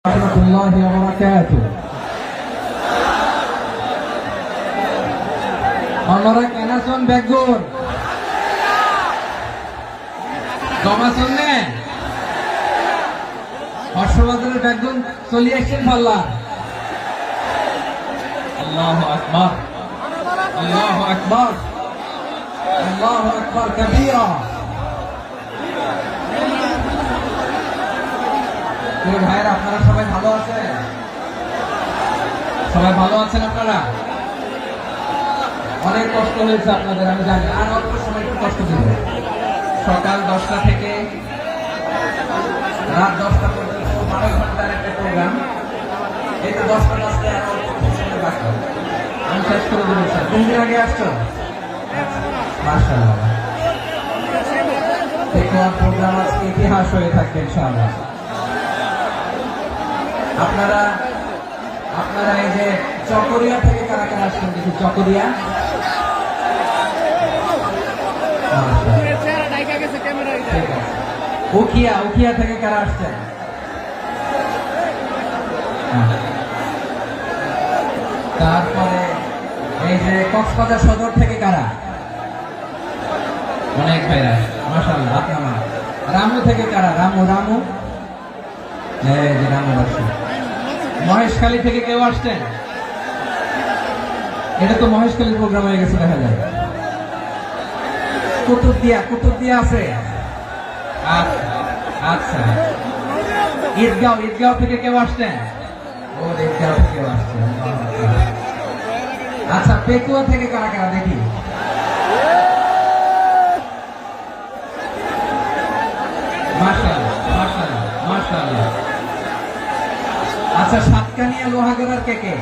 warahmatullahi wabarakatuh. Honorak Enason Begur Gomasonne Hoshobadar Begun Soliation Palla Allahu Akbar Allahu Akbar Allahu Akbar Kabira. ভাইরা আপনারা সবাই ভালো আছেন? সবাই ভালো আছেন? আপনারা অনেক কষ্ট হয়েছে আপনাদের, আমি জানি। আর অল্প সময় একটু কষ্ট দিবে। সকাল 10টা থেকে রাত 10টা পর্যন্ত 12 ঘন্টার একটা প্রোগ্রাম। এই তো 10টা বাজতে আর অল্প সময় বাকি, আমি শেষ করে দেবো। স্যার কোন দিন আগে আসছো? মাশাআল্লাহ, দেখুন প্রোগ্রাম আজকে ইতিহাস হয়ে থাকবে ইনশাআল্লাহ। আপনারা এই যে চকরিয়া থেকে কারা কারা আসছেন দেখি? চকরিয়া, উখিয়া থেকে কারা আসছেন? তারপরে এই যে কক্সবাজার সদর থেকে কারা? অনেক ভাইরা, মাশাআল্লাহ। আপনারা রামু থেকে কারা? রামু এই যে রামু আসছে। মহেশখালী থেকে কেউ আসছেন? এটা তো মহেশখালীর প্রোগ্রাম হয়ে গেছে দেখা যায়। কুতুবদিয়া আছে। আচ্ছা, ঈদগাঁও থেকে কেউ আসছেন? ও ঈদগাঁও থেকে কেউ আসছেন। আচ্ছা, পেকুয়া থেকে কারা কারা দেখি? মাশাআল্লাহ। আচ্ছা, সাতকানিয়া লোহাগড়ার কে?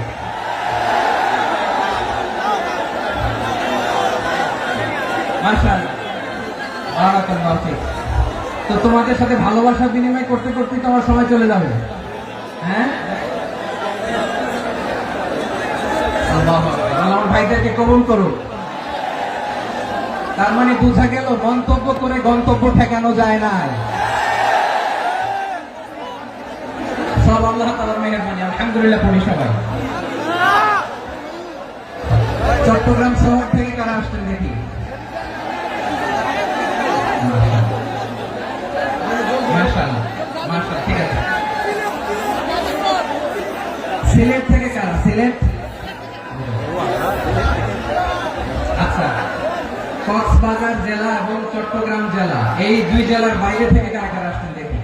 মাশাআল্লাহ, বারাকাল্লাহু ফিক। তো তোমাদের সাথে ভালোবাসা বিনিময় করতে করতে তো আমার সময় চলে যাবে। হ্যাঁ, আল্লাহু আকবার। আল্লাহ ভাইদেরকে কবুল করুন। তার মানে বোঝা গেল মন্তব্য করে গন্তব্য ঠেকানো যায় না। সব আল্লাহ তাআলার মেহেরবানি, আলহামদুলিল্লাহ। পড়ি সবাই। চট্টগ্রাম শহর থেকে কারা আসছেন দেখি? মাশাআল্লাহ, ঠিক আছে। সিলেট থেকে কারা? সিলেট, আচ্ছা। কক্সবাজার জেলা এবং চট্টগ্রাম জেলা, এই দুই জেলার বাইরে থেকে কারা কারা আসছেন দেখি?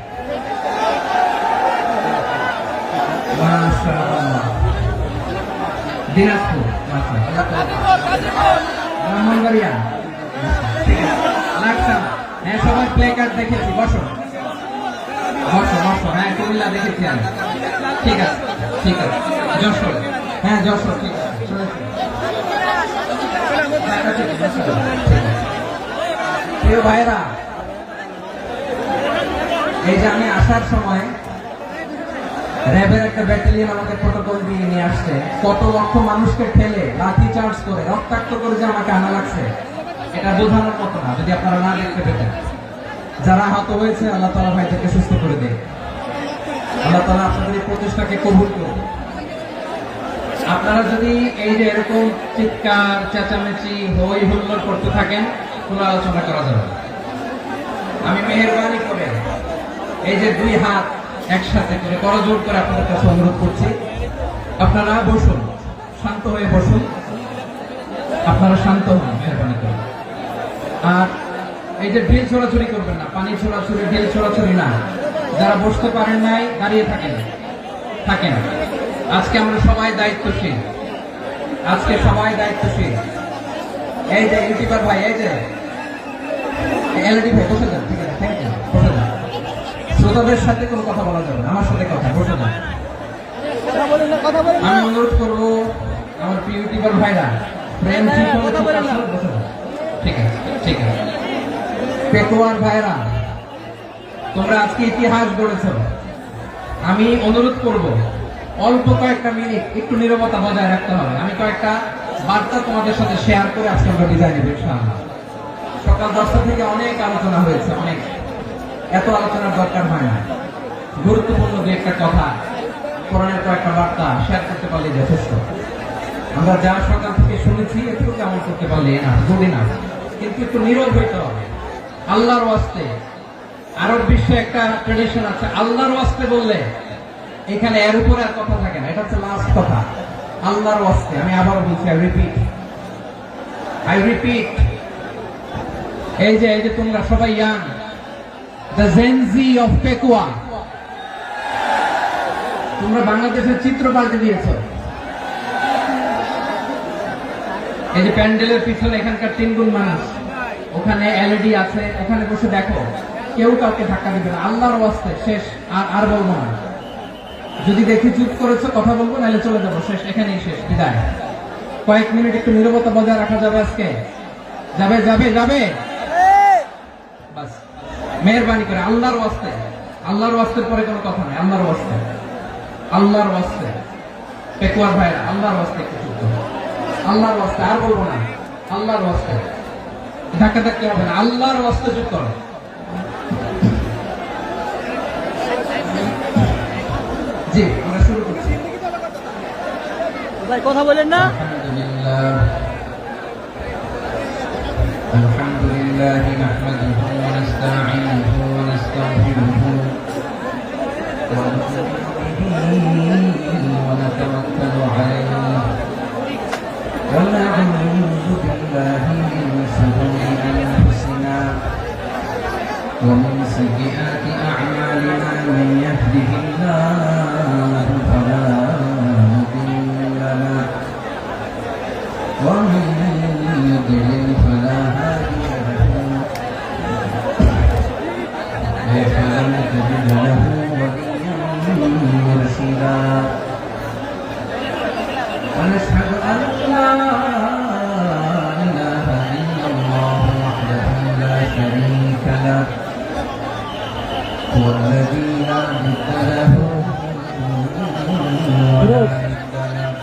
দিনাজপুর, ব্রাহ্মণবাড়িয়া, লাকসাম। হ্যাঁ, সবাই প্লে কার্ড দেখেছি। বসো। হ্যাঁ, কুমিল্লা দেখেছি আমি। ঠিক আছে। যশোর, হ্যাঁ যশোর, ঠিক আছে। প্রিয় ভাইরা, এই যে আমি আসার সময় র্যাবের একটা ব্যাটালিয়ন আমাকে প্রটোকল দিয়ে নিয়ে আসছে। কত লক্ষ মানুষকে ঠেলে লাঠি চার্জ করে রক্তাক্ত করে যে আমাকে আনা লাগছে, এটা বোঝানোর মতো না যদি আপনারা না দেখতে পেতেন। যারা আহত হয়েছে, আল্লাহ তাআলা ভাইদেরকে সুস্থ করে দেয়। আল্লাহ তাআলা আপনাদের এই প্রচেষ্টাকে কবুল করুন। আপনারা যদি এই যে এরকম চিৎকার চেঁচামেচি হই হুল্লোড় করতে থাকেন, কোনো আলোচনা করা যাবে না। আমি মেহেরবানি করে এই যে দুই হাত একসাথে করে করজোড় করে আপনাদের কাছে অনুরোধ করছি, আপনারা বসুন, শান্ত হয়ে বসুন। আপনারা শান্ত হন মেহেরবানি করে। আর এই যে ঢিল ছোড়াছুড়ি করবেন না, পানি ছোড়াছুড়ি, ঢিল ছোড়াছুড়ি না। যারা বসতে পারেন নাই, দাঁড়িয়ে থাকেন। আজকে আমরা সবাই দায়িত্বশীল। এই যে ইউটিউবার ভাই, এই যে এলইডি ভাই, বসে যান। ঠিক আছে, থ্যাংক ইউ। বসে যান। শ্রোতাদের সাথে কোনো কথা বলা যাবে না, আমার সাথে কথা। বসে যান। আমি অনুরোধ করবো আমার প্রিয় ইউটিউবার ভাইরা, বসে যান। ঠিক আছে। পেকুয়ার ভাইরা, তোমরা আজকে ইতিহাস গড়েছ। আমি অনুরোধ করব অল্প কয়েকটা মিনিট একটু নীরবতা বজায় রাখতে হবে। আমি কয়েকটা বার্তা তোমাদের সাথে শেয়ার করে আজকে আমরা বিদায় নেব ইনশাআল্লাহ। সকাল 10টা থেকে অনেক আলোচনা হয়েছে, এত আলোচনার দরকার হয় না। গুরুত্বপূর্ণ দু একটা কথা কোরআনের কয়েকটা বার্তা শেয়ার করতে পারলে যথেষ্ট। আমরা যা সকাল থেকে শুনেছি একটু কেমন করতে পারলে না যদি না, কিন্তু একটু নীরব হইতে হবে আল্লাহর ওয়াস্তে। আরব বিশ্বে একটা ট্রেডিশন আছে, আল্লাহর ওয়াস্তে বললে এখানে এর উপরে আর কথা থাকে না, এটা হচ্ছে লাস্ট কথা। আল্লাহর ওয়াস্তে, আমি আবার বলছি, আই রিপিট, এই যে তোমরা সবাই young, the Gen Z of Pekua, তোমরা বাংলাদেশের চিত্র পাল্টে দিয়েছো। এই যে প্যান্ডেলের পিছনে এখানকার 3 গুণ মানুষ, ওখানে এলইডি আছে, ওখানে বসে দেখো, কেউ কাউকে ধাক্কা দিবে না। আল্লাহর ওয়াস্তে শেষ, আর বলবো না। যদি দেখি চুপ করেছো কথা বলবো, নাহলে চলে যাবো, শেষ, এখানেই শেষ, বিদায়। কয়েক মিনিট একটু নীরবতা বজায় রাখা যাবে আজকে? যাবে যাবে যাবে, বাস মেহেরবানি করে আল্লাহর ওয়াস্তে। আল্লাহর ওয়াস্তের পরে কোনো কথা নেই, আল্লাহর ওয়াস্তে, আল্লাহর ওয়াস্তে। পেকুয়ার ভাইরা, আল্লাহর ওয়াস্তে একটু চুপ করো, আল্লাহর ওয়াস্তে, আর বলবো না, আল্লাহর ওয়াস্তে। ধাক্কা ধাক্কি হবে না, আল্লাহর ওয়াস্তে চুপ করো। জি, আমরা শুরু করছি। ভাই কথা বলেন না। আলহামদুলিল্লাহ নাহমাদুহু ওয়া নাস্তাঈনুহু ওয়া নাস্তাগফিরুহু ওয়া নু'মিনু বিহি ওয়া নাতাওয়াক্কালু আলাইহি ওয়া না'উযু বিল্লাহি মিন শুরুরি আনফুসিনা ওয়া মিন সাইয়্যাতি আ'মালিনা মান ইয়াহদিহিল্লাহু ফালা মুদিল্লা লাহু ওয়া মান يضلل فلا هادي له فلن تجد له وليا مرشدا ونشهد أن لا إله إلا الله وحده لا شريك له هو الذي لا ند له ولا ند له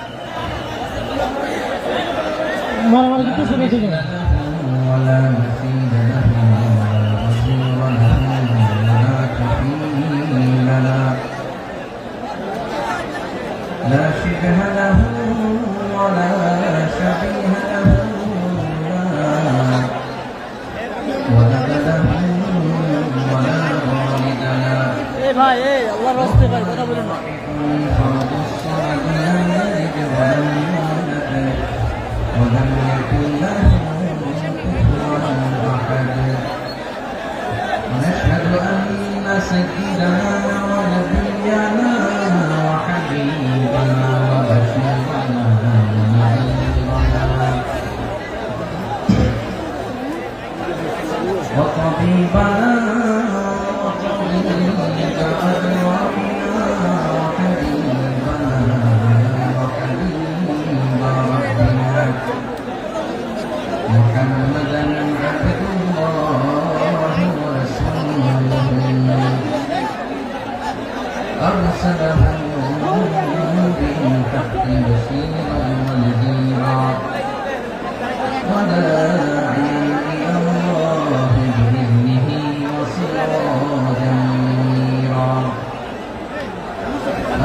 ولا مثيل له ولا وزير له ولا كفيل له لا شبه له ولا شبيه له ولد له ولا والد له ভাই আল্লাহর রাস্তায় ভাই কথা বলেন না। فرد الصمد لم يلد ولم يولد ولم يكن له كفوا احد ونشهد ان سيدنا ونبينا وحبيبنا وبشيرنا ونذيرنا وطبيبنا وطبيب أرواحنا وحبيبنا وحبيب ربنا محمدا عبد الله ورسوله أرسله بالحق بشيرا ونذيرا وداعيا إلى الله بإذنه وسراجا منيرا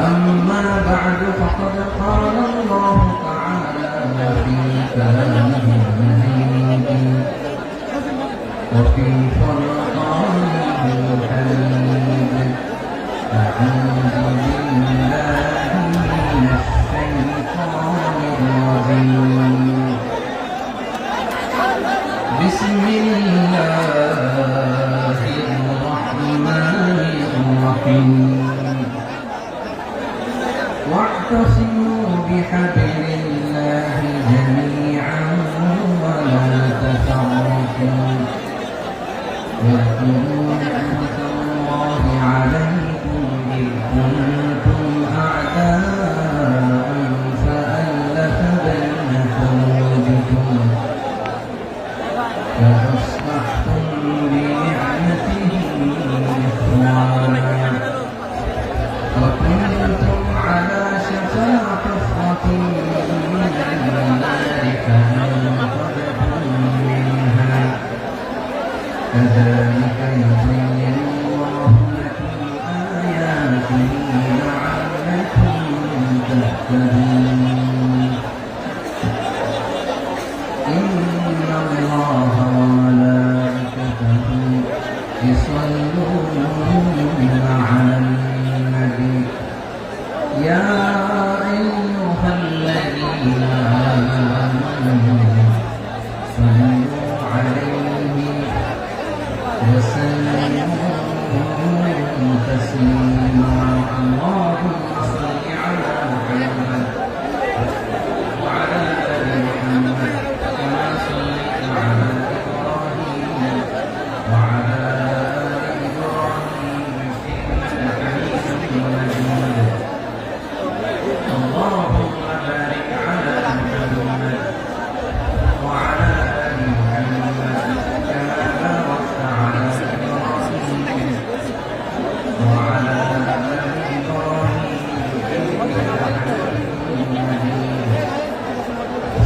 أما بعد فقد قال الله تعالى في كلامه المجيد وفي فرقانه الحميد أعوذ بالله من الشيطان الرجيم بسم الله الرحمن الرحيم واعتصموا بحبل الله جميعا ولا تفرقوا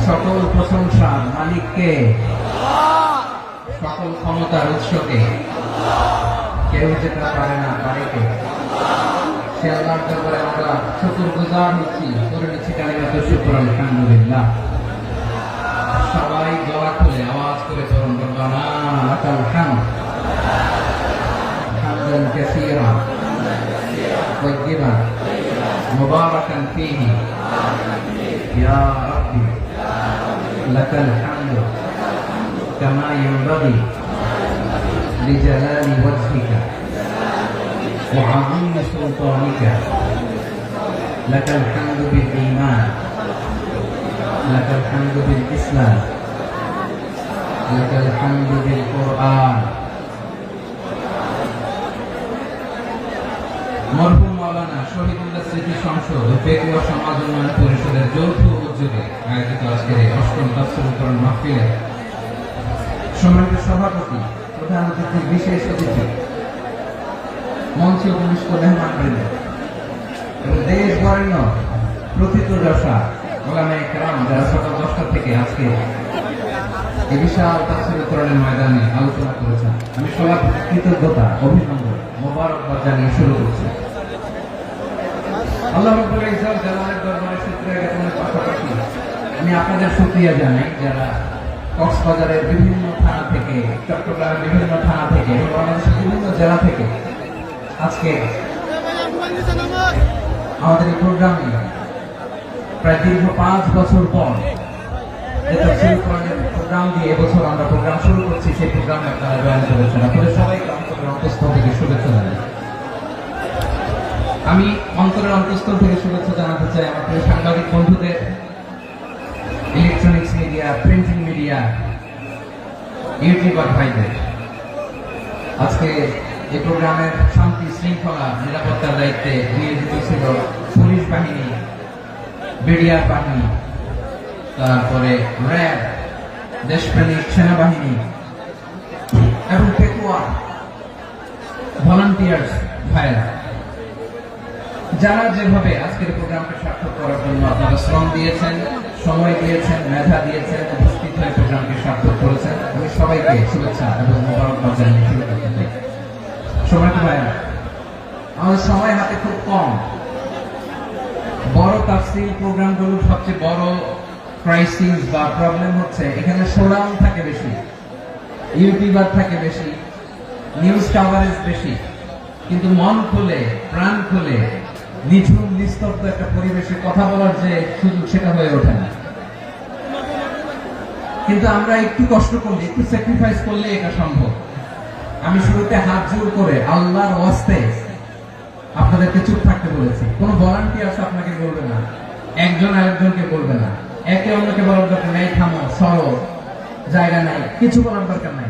সকল প্রশংসার মালিককে, সকল ক্ষমতার উৎসকে, কেউ যেটা পারে না, পারে কে? সে আল্লাহর দরবারে আমরা শুকরগুজার হচ্ছি, করে নিচ্ছি কালিমাতুশ শুকর, আলহামদুলিল্লাহ। সবাই গলা খুলে আওয়াজ করে চরণ রব্বানা লাকাল হামদ হামদান কাসীরা তাইয়্যিবান মুবারাকান ফীহি ইয়া রাব্বি লাকাল হামদু কামা ইয়ানবাগি লিজালালি ওয়াজহিকা ওয়া আযীমি সুলতানিকা লাকাল হামদু বিল ঈমান لك الحمد بالإسلام لك الحمد بالقرآن মরহুম মাওলানা শহীদুল্লাহ স্মৃতি সংসদ ও পেকুয়া সমাজ উন্নয়ন পরিষদের যৌথ উদ্যোগে আয়োজিত আজকের এই অষ্টম তাফসীরুল কোরআন মাহফিলে সম্মানিত সভাপতি, প্রধান অতিথি, বিশেষ অতিথি, মঞ্চে উপবিষ্ট মেহমানবৃন্দ এবং দেশ বরেণ্য প্রথিতযশা ওলামায়ে কেরাম যারা সকাল 10টা থেকে আজকে এই বিশাল তাফসীরুল কোরআনের ময়দানে আলোচনা করেছেন, আমি সবার কৃতজ্ঞতা, অভিনন্দন, মোবারকবাদ জানিয়ে শুরু করছি। আল্লাহ রাব্বুল ইজ্জত জালালের দরবারে শুকরিয়া জ্ঞাপনের পাশাপাশি আমি আপনাদের শুকরিয়া জানাই যারা কক্সবাজারের বিভিন্ন থানা থেকে, চট্টগ্রামের বিভিন্ন থানা থেকে এবং বাংলাদেশের বিভিন্ন জেলা থেকে আজকে আমাদের এই প্রোগ্রামে প্রায় দীর্ঘ 5 বছর পর যে তাফসীরুল কোরআনের প্রোগ্রাম দিয়ে এবছর আমরা প্রোগ্রাম শুরু করছি, সেই প্রোগ্রামে আপনারা জয়েন করেছেন। আপনাদের সবাইকে অন্তরের অন্তঃস্থল থেকে শুভেচ্ছা জানাই। আমি অন্তরের অন্তঃস্থল থেকে শুভেচ্ছা জানাতে চাই আমার প্রিয় সাংবাদিক বন্ধুদের, electronics media, printing media, YouTuber ভাইদের। আজকে এই প্রোগ্রামের শান্তি শৃঙ্খলা নিরাপত্তার দায়িত্বে নিয়োজিত ছিল পুলিশ বাহিনী, বিডিআর বাহিনী, তারপরে র্যাব, দেশপ্রেমিক সেনাবাহিনী এবং পেকুয়া ভলান্টিয়ার্স ভাইরা, যারা যেভাবে আজকের প্রোগ্রামকে সার্থক করার জন্য আপনারা শ্রম দিয়েছেন, সময় দিয়েছেন, মেধা দিয়েছেন, উপস্থিত হয়ে প্রোগ্রামকে সার্থক করেছেন, আমি সবাইকে শুভেচ্ছা এবং মোবারকবাদ জানিয়ে শুরু করতে চাই। সময়টা ভাইরা, আমাদের সময় হাতে খুব কম। বড় তাফসীর প্রোগ্রামগুলোর সবচেয়ে বড় ক্রাইসিস বা প্রবলেম হচ্ছে এখানে শোডাউন থাকে বেশি, ইউটিউবার থাকে বেশি, নিউজ কাভারেজ বেশি, কিন্তু মন খুলে, প্রাণ খুলে, নিঝুম নিস্তব্ধ একটা পরিবেশে কথা বলার যে সুযোগ, সেটা হয়ে ওঠে না। কিন্তু আমরা একটু কষ্ট করলে, একটু স্যাক্রিফাইস করলে এটা সম্ভব। আমি শুরুতে হাত জোর করে আল্লাহর ওয়াস্তে আপনাদেরকে চুপ থাকতে বলেছি। কোন ভলান্টিয়ার্স আপনাকে বলবে না, একজন আরেকজনকে বলবে না, একে অন্যকে বলার দরকার নাই, থামো, সরো, জায়গা নাই, কিছু বলার দরকার নাই,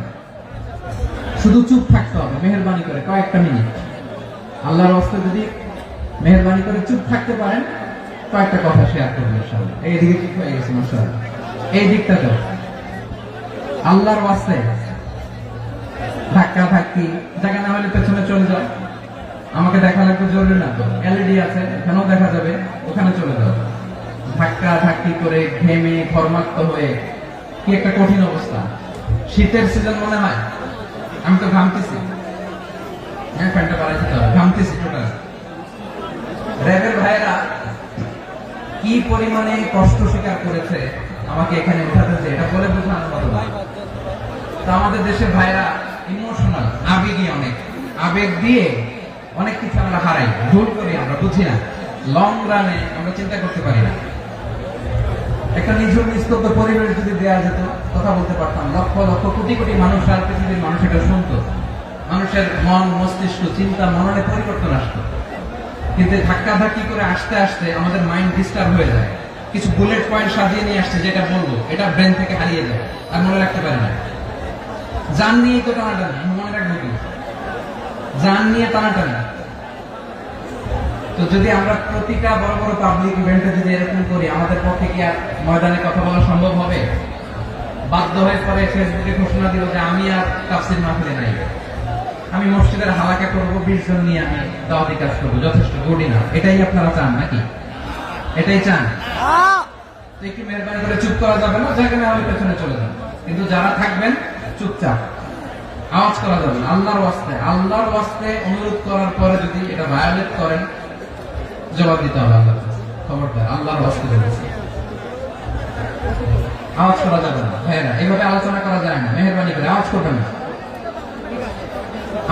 শুধু চুপ থাকতে হবে মেহেরবানি করে কয়েকটা মিনিট। আল্লাহর ওয়াস্তে যদি মেহেরবানি করে চুপ থাকতে পারেন, কয়েকটা কথা শেয়ার করবেন ইনশাআল্লাহ। এইদিকে ঠিক হয়ে গেছে মাশাআল্লাহ, এই দিকটা তো আল্লাহর ওয়াস্তে ধাক্কা ধাক্কি জায়গা না হলে পেছনে চলে যাও, আমাকে দেখা লাগবে জরুরি না তো, এলইডি আছে এখানেও দেখা যাবে, ওখানে চলে যাও। ধাক্কা ধাক্কি করে ঘেমে ঘর্মাক্ত হয়ে কি একটা কঠিন অবস্থা। শীতের সিজন মনে হয়, আমি তো ঘামতেছি, হ্যাঁ প্যান্টটা বাড়াই দিতে হবে, ঘামতেছি টোটাল। র্যাবের ভাইরা কি পরিমাণে কষ্ট স্বীকার করেছে আমাকে এখানে উঠাতে, যে এটা বলে বোঝানোর মতো না। তো আমাদের দেশের ভাইরা ইমোশনাল, আবেগী, অনেক আবেগ দিয়ে অনেক কিছু আমরা হারাই, ভুল করি, আমরা বুঝি না, লং রানে আমরা চিন্তা করতে পারি না। একটা নিঝুম নিস্তব্ধ পরিবেশ যদি দেওয়া যেত, কথা বলতে পারতাম, লক্ষ লক্ষ কোটি কোটি মানুষ, আর পৃথিবীর মানুষ এটা শুনতো, মানুষের মন, মস্তিষ্ক, চিন্তা, মননে পরিবর্তন আসতো। কিন্তু ধাক্কা ধাক্কি করে আসতে আসতে আমাদের মাইন্ড ডিস্টার্ব হয়ে যায়। কিছু বুলেট পয়েন্ট সাজিয়ে নিয়ে আসছে, যেটা বলবো এটা ব্রেন থেকে হারিয়ে যায়, আর মনে রাখতে পারি না। জান নিয়ে তো টানাটানি, মনে রাখবো কি, জান নিয়ে টানাটানি। তো যদি আমরা প্রতিটা বড় বড় পাবলিক ইভেন্টে যদি এরকম করি, আমাদের পক্ষে কি আর ময়দানে কথা বলা সম্ভব হবে? বাধ্য হয়ে পরে ফেসবুকে ঘোষণা দিল যে আমি আর তাফসীর মাহফিলে নাই, আমি মসজিদের হালাকা করবো, 20 জন নিয়ে আমি দাওয়াতি কাজ করবো, যথেষ্ট গুড ইনাফ। এটাই আপনারা চান নাকি? এটাই চান? একটু মেহরবানি করে চুপ করা যাবে না, যেখানে আমি পেছনে চলে যাবো, কিন্তু যারা থাকবেন চুপচাপ, আওয়াজ করা যাবে না। আল্লাহর ওয়াস্তে অনুরোধ করার পরে যদি এটা ভায়োলেট করেন জবাব দিতে হবে আল্লাহর কাছে। খবরদার, আল্লাহর ওয়াস্তে বলেছি, আওয়াজ করা যাবে না। ভাইয়েরা, এইভাবে আলোচনা করা যায় না, মেহরবানি করে আওয়াজ করবেন না।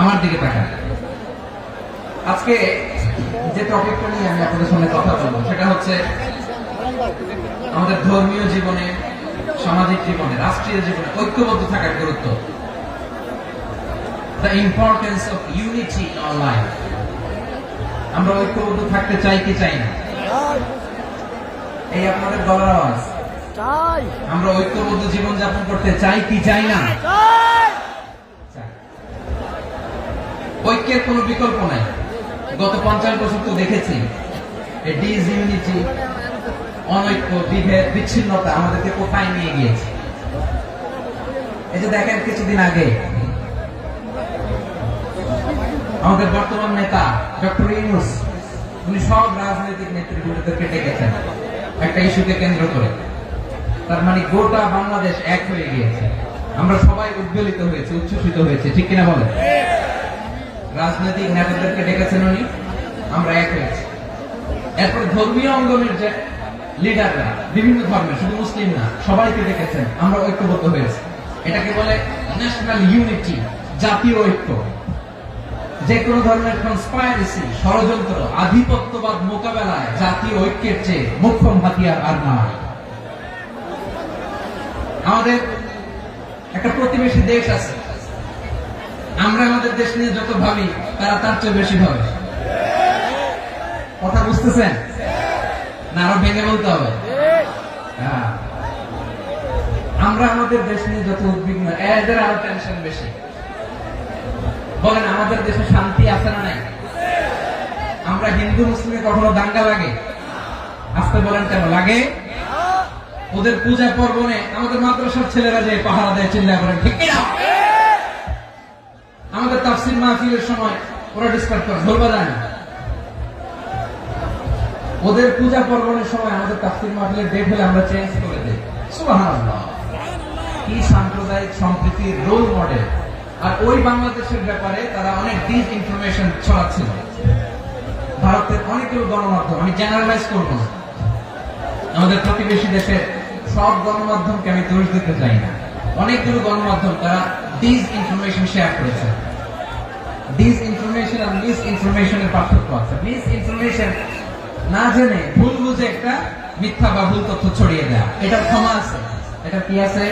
আমার দিকে তাকান। আজকে যে টপিকটা নিয়ে আমি আপনাদের সামনে কথা বলবো সেটা হচ্ছে আমাদের ধর্মীয় জীবনে, সামাজিক জীবনে, রাষ্ট্রীয় জীবনে ঐক্যবদ্ধ থাকার গুরুত্ব। The importance of unity in our life. আমরা ঐক্যবদ্ধ থাকতে চাই কি চাই না? এই আপনাদের গলার আওয়াজ। চাই। আমরা ঐক্যবদ্ধ জীবন যাপন করতে চাই কি চাই না? চাই। চাই। ঐক্যের কোনো বিকল্প নাই। গত 50 বছর তো দেখেছি এই ডিসইউনিটি, অনৈক্য, বিভেদ, বিচ্ছিন্নতা আমাদেরকে কোথায় নিয়ে গিয়েছে। এই যে দেখেন কিছুদিন আগে আমাদের বর্তমান নেতা ডক্টর ইউনূস, উনি সব রাজনৈতিক নেতৃবৃন্দদেরকে ডেকেছেন একটা ইস্যুকে কেন্দ্র করে। তার মানে গোটা বাংলাদেশ এক হয়ে গিয়েছে। আমরা সবাই উদ্বেলিত হয়েছে, উচ্ছ্বসিত হয়েছে, ঠিক কিনা বলেন? রাজনৈতিক নেতাদেরকে ডেকেছেন উনি, আমরা এক হয়েছি। এরপর ধর্মীয় অঙ্গনের যে লিডাররা, বিভিন্ন ধর্মের, শুধু মুসলিম না, সবাইকে ডেকেছেন, আমরা ঐক্যবদ্ধ হয়েছি। এটাকে বলে ন্যাশনাল ইউনিটি, জাতীয় ঐক্য। যে কোনো ধরনের কনস্পাইরেসি, ষড়যন্ত্র, আধিপত্যবাদ মোকাবেলায় জাতীয় ঐক্যের চেয়ে মোক্ষম হাতিয়ার আর নয়। আমাদের একটা প্রতিবেশী দেশ আছে, আমরা আমাদের দেশ নিয়ে যত ভাবি তারা তার চেয়ে বেশি ভাবে। কথা বুঝতেছেন না? আরো ভেঙে বলতে হবে। হ্যাঁ, আমরা আমাদের দেশ নিয়ে যত উদ্বিগ্ন, এদের আরো টেনশন বেশি। বলেন, আমাদের দেশে শান্তি আছে না নাই? আমরা হিন্দু মুসলিমে কখনো দাঙ্গা লাগে? আসতে বলেন কেন লাগে? ওদের পূজা পর্বণে আমাদের মাদ্রাসার ছেলেরা যে পাহারা দেয়, চিল্লা করে, ঠিক কিনা? আমাদের তাফসীর মাহফিলের সময় ওরা ডিস্টার্ব করে, বলবা যায় না। ওদের পূজা পর্বণের সময় আমাদের তাফসীর মাহফিলের ডেট হলে আমরা চেঞ্জ করে দিই। সুবহানাল্লাহ, কি সাম্প্রদায়িক সম্প্রীতির রোল মডেল। আর ওই বাংলাদেশের ব্যাপারে তারা অনেক ডিস ইনফরমেশন ছড়াচ্ছিল। ভারতের অনেকগুলো গণমাধ্যম, আমি জেনারেলাইজ করব না, আমাদের প্রতিবেশী দেশের সব গণমাধ্যমকে আমি দোষ দিতে চাই না, অনেকগুলো গণমাধ্যম তারা ডিস ইনফরমেশন শেয়ার করেছে। ডিস ইনফরমেশন আর মিস ইনফরমেশনের পার্থক্য আছে। মিস ইনফরমেশন না জেনে ভুল বুঝে একটা মিথ্যা বা ভুল তথ্য ছড়িয়ে দেয়া, এটা ক্ষমা আছে, এটা কি আছে।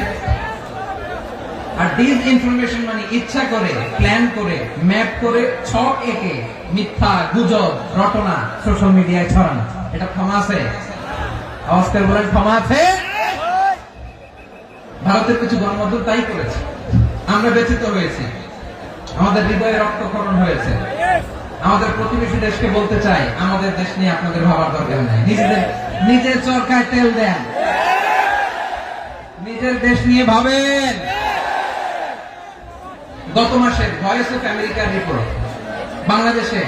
আর ডিস ইনফরমেশন মানে ইচ্ছা করে, প্ল্যান করে, ম্যাপ করে, ছক এঁকে মিথ্যা, গুজব, রটনা সোশ্যাল মিডিয়ায় ছড়ানো, এটা ক্ষমা আছে? আওয়াজ করে বলেন, ক্ষমা আছে? ভারতের কিছু গণমাধ্যম তাই করেছে, আমরা ব্যথিত হয়েছি, আমাদের হৃদয়ে রক্তক্ষরণ হয়েছে। আমাদের প্রতিবেশী দেশকে বলতে চাই, আমাদের দেশ নিয়ে আপনাদের ভাবার দরকার নাই, নিজের চরকায় তেল দেন, নিজের দেশ নিয়ে ভাবেন। গত মাসে ভয়েস অফ আমেরিকার রিপোর্ট, বাংলাদেশে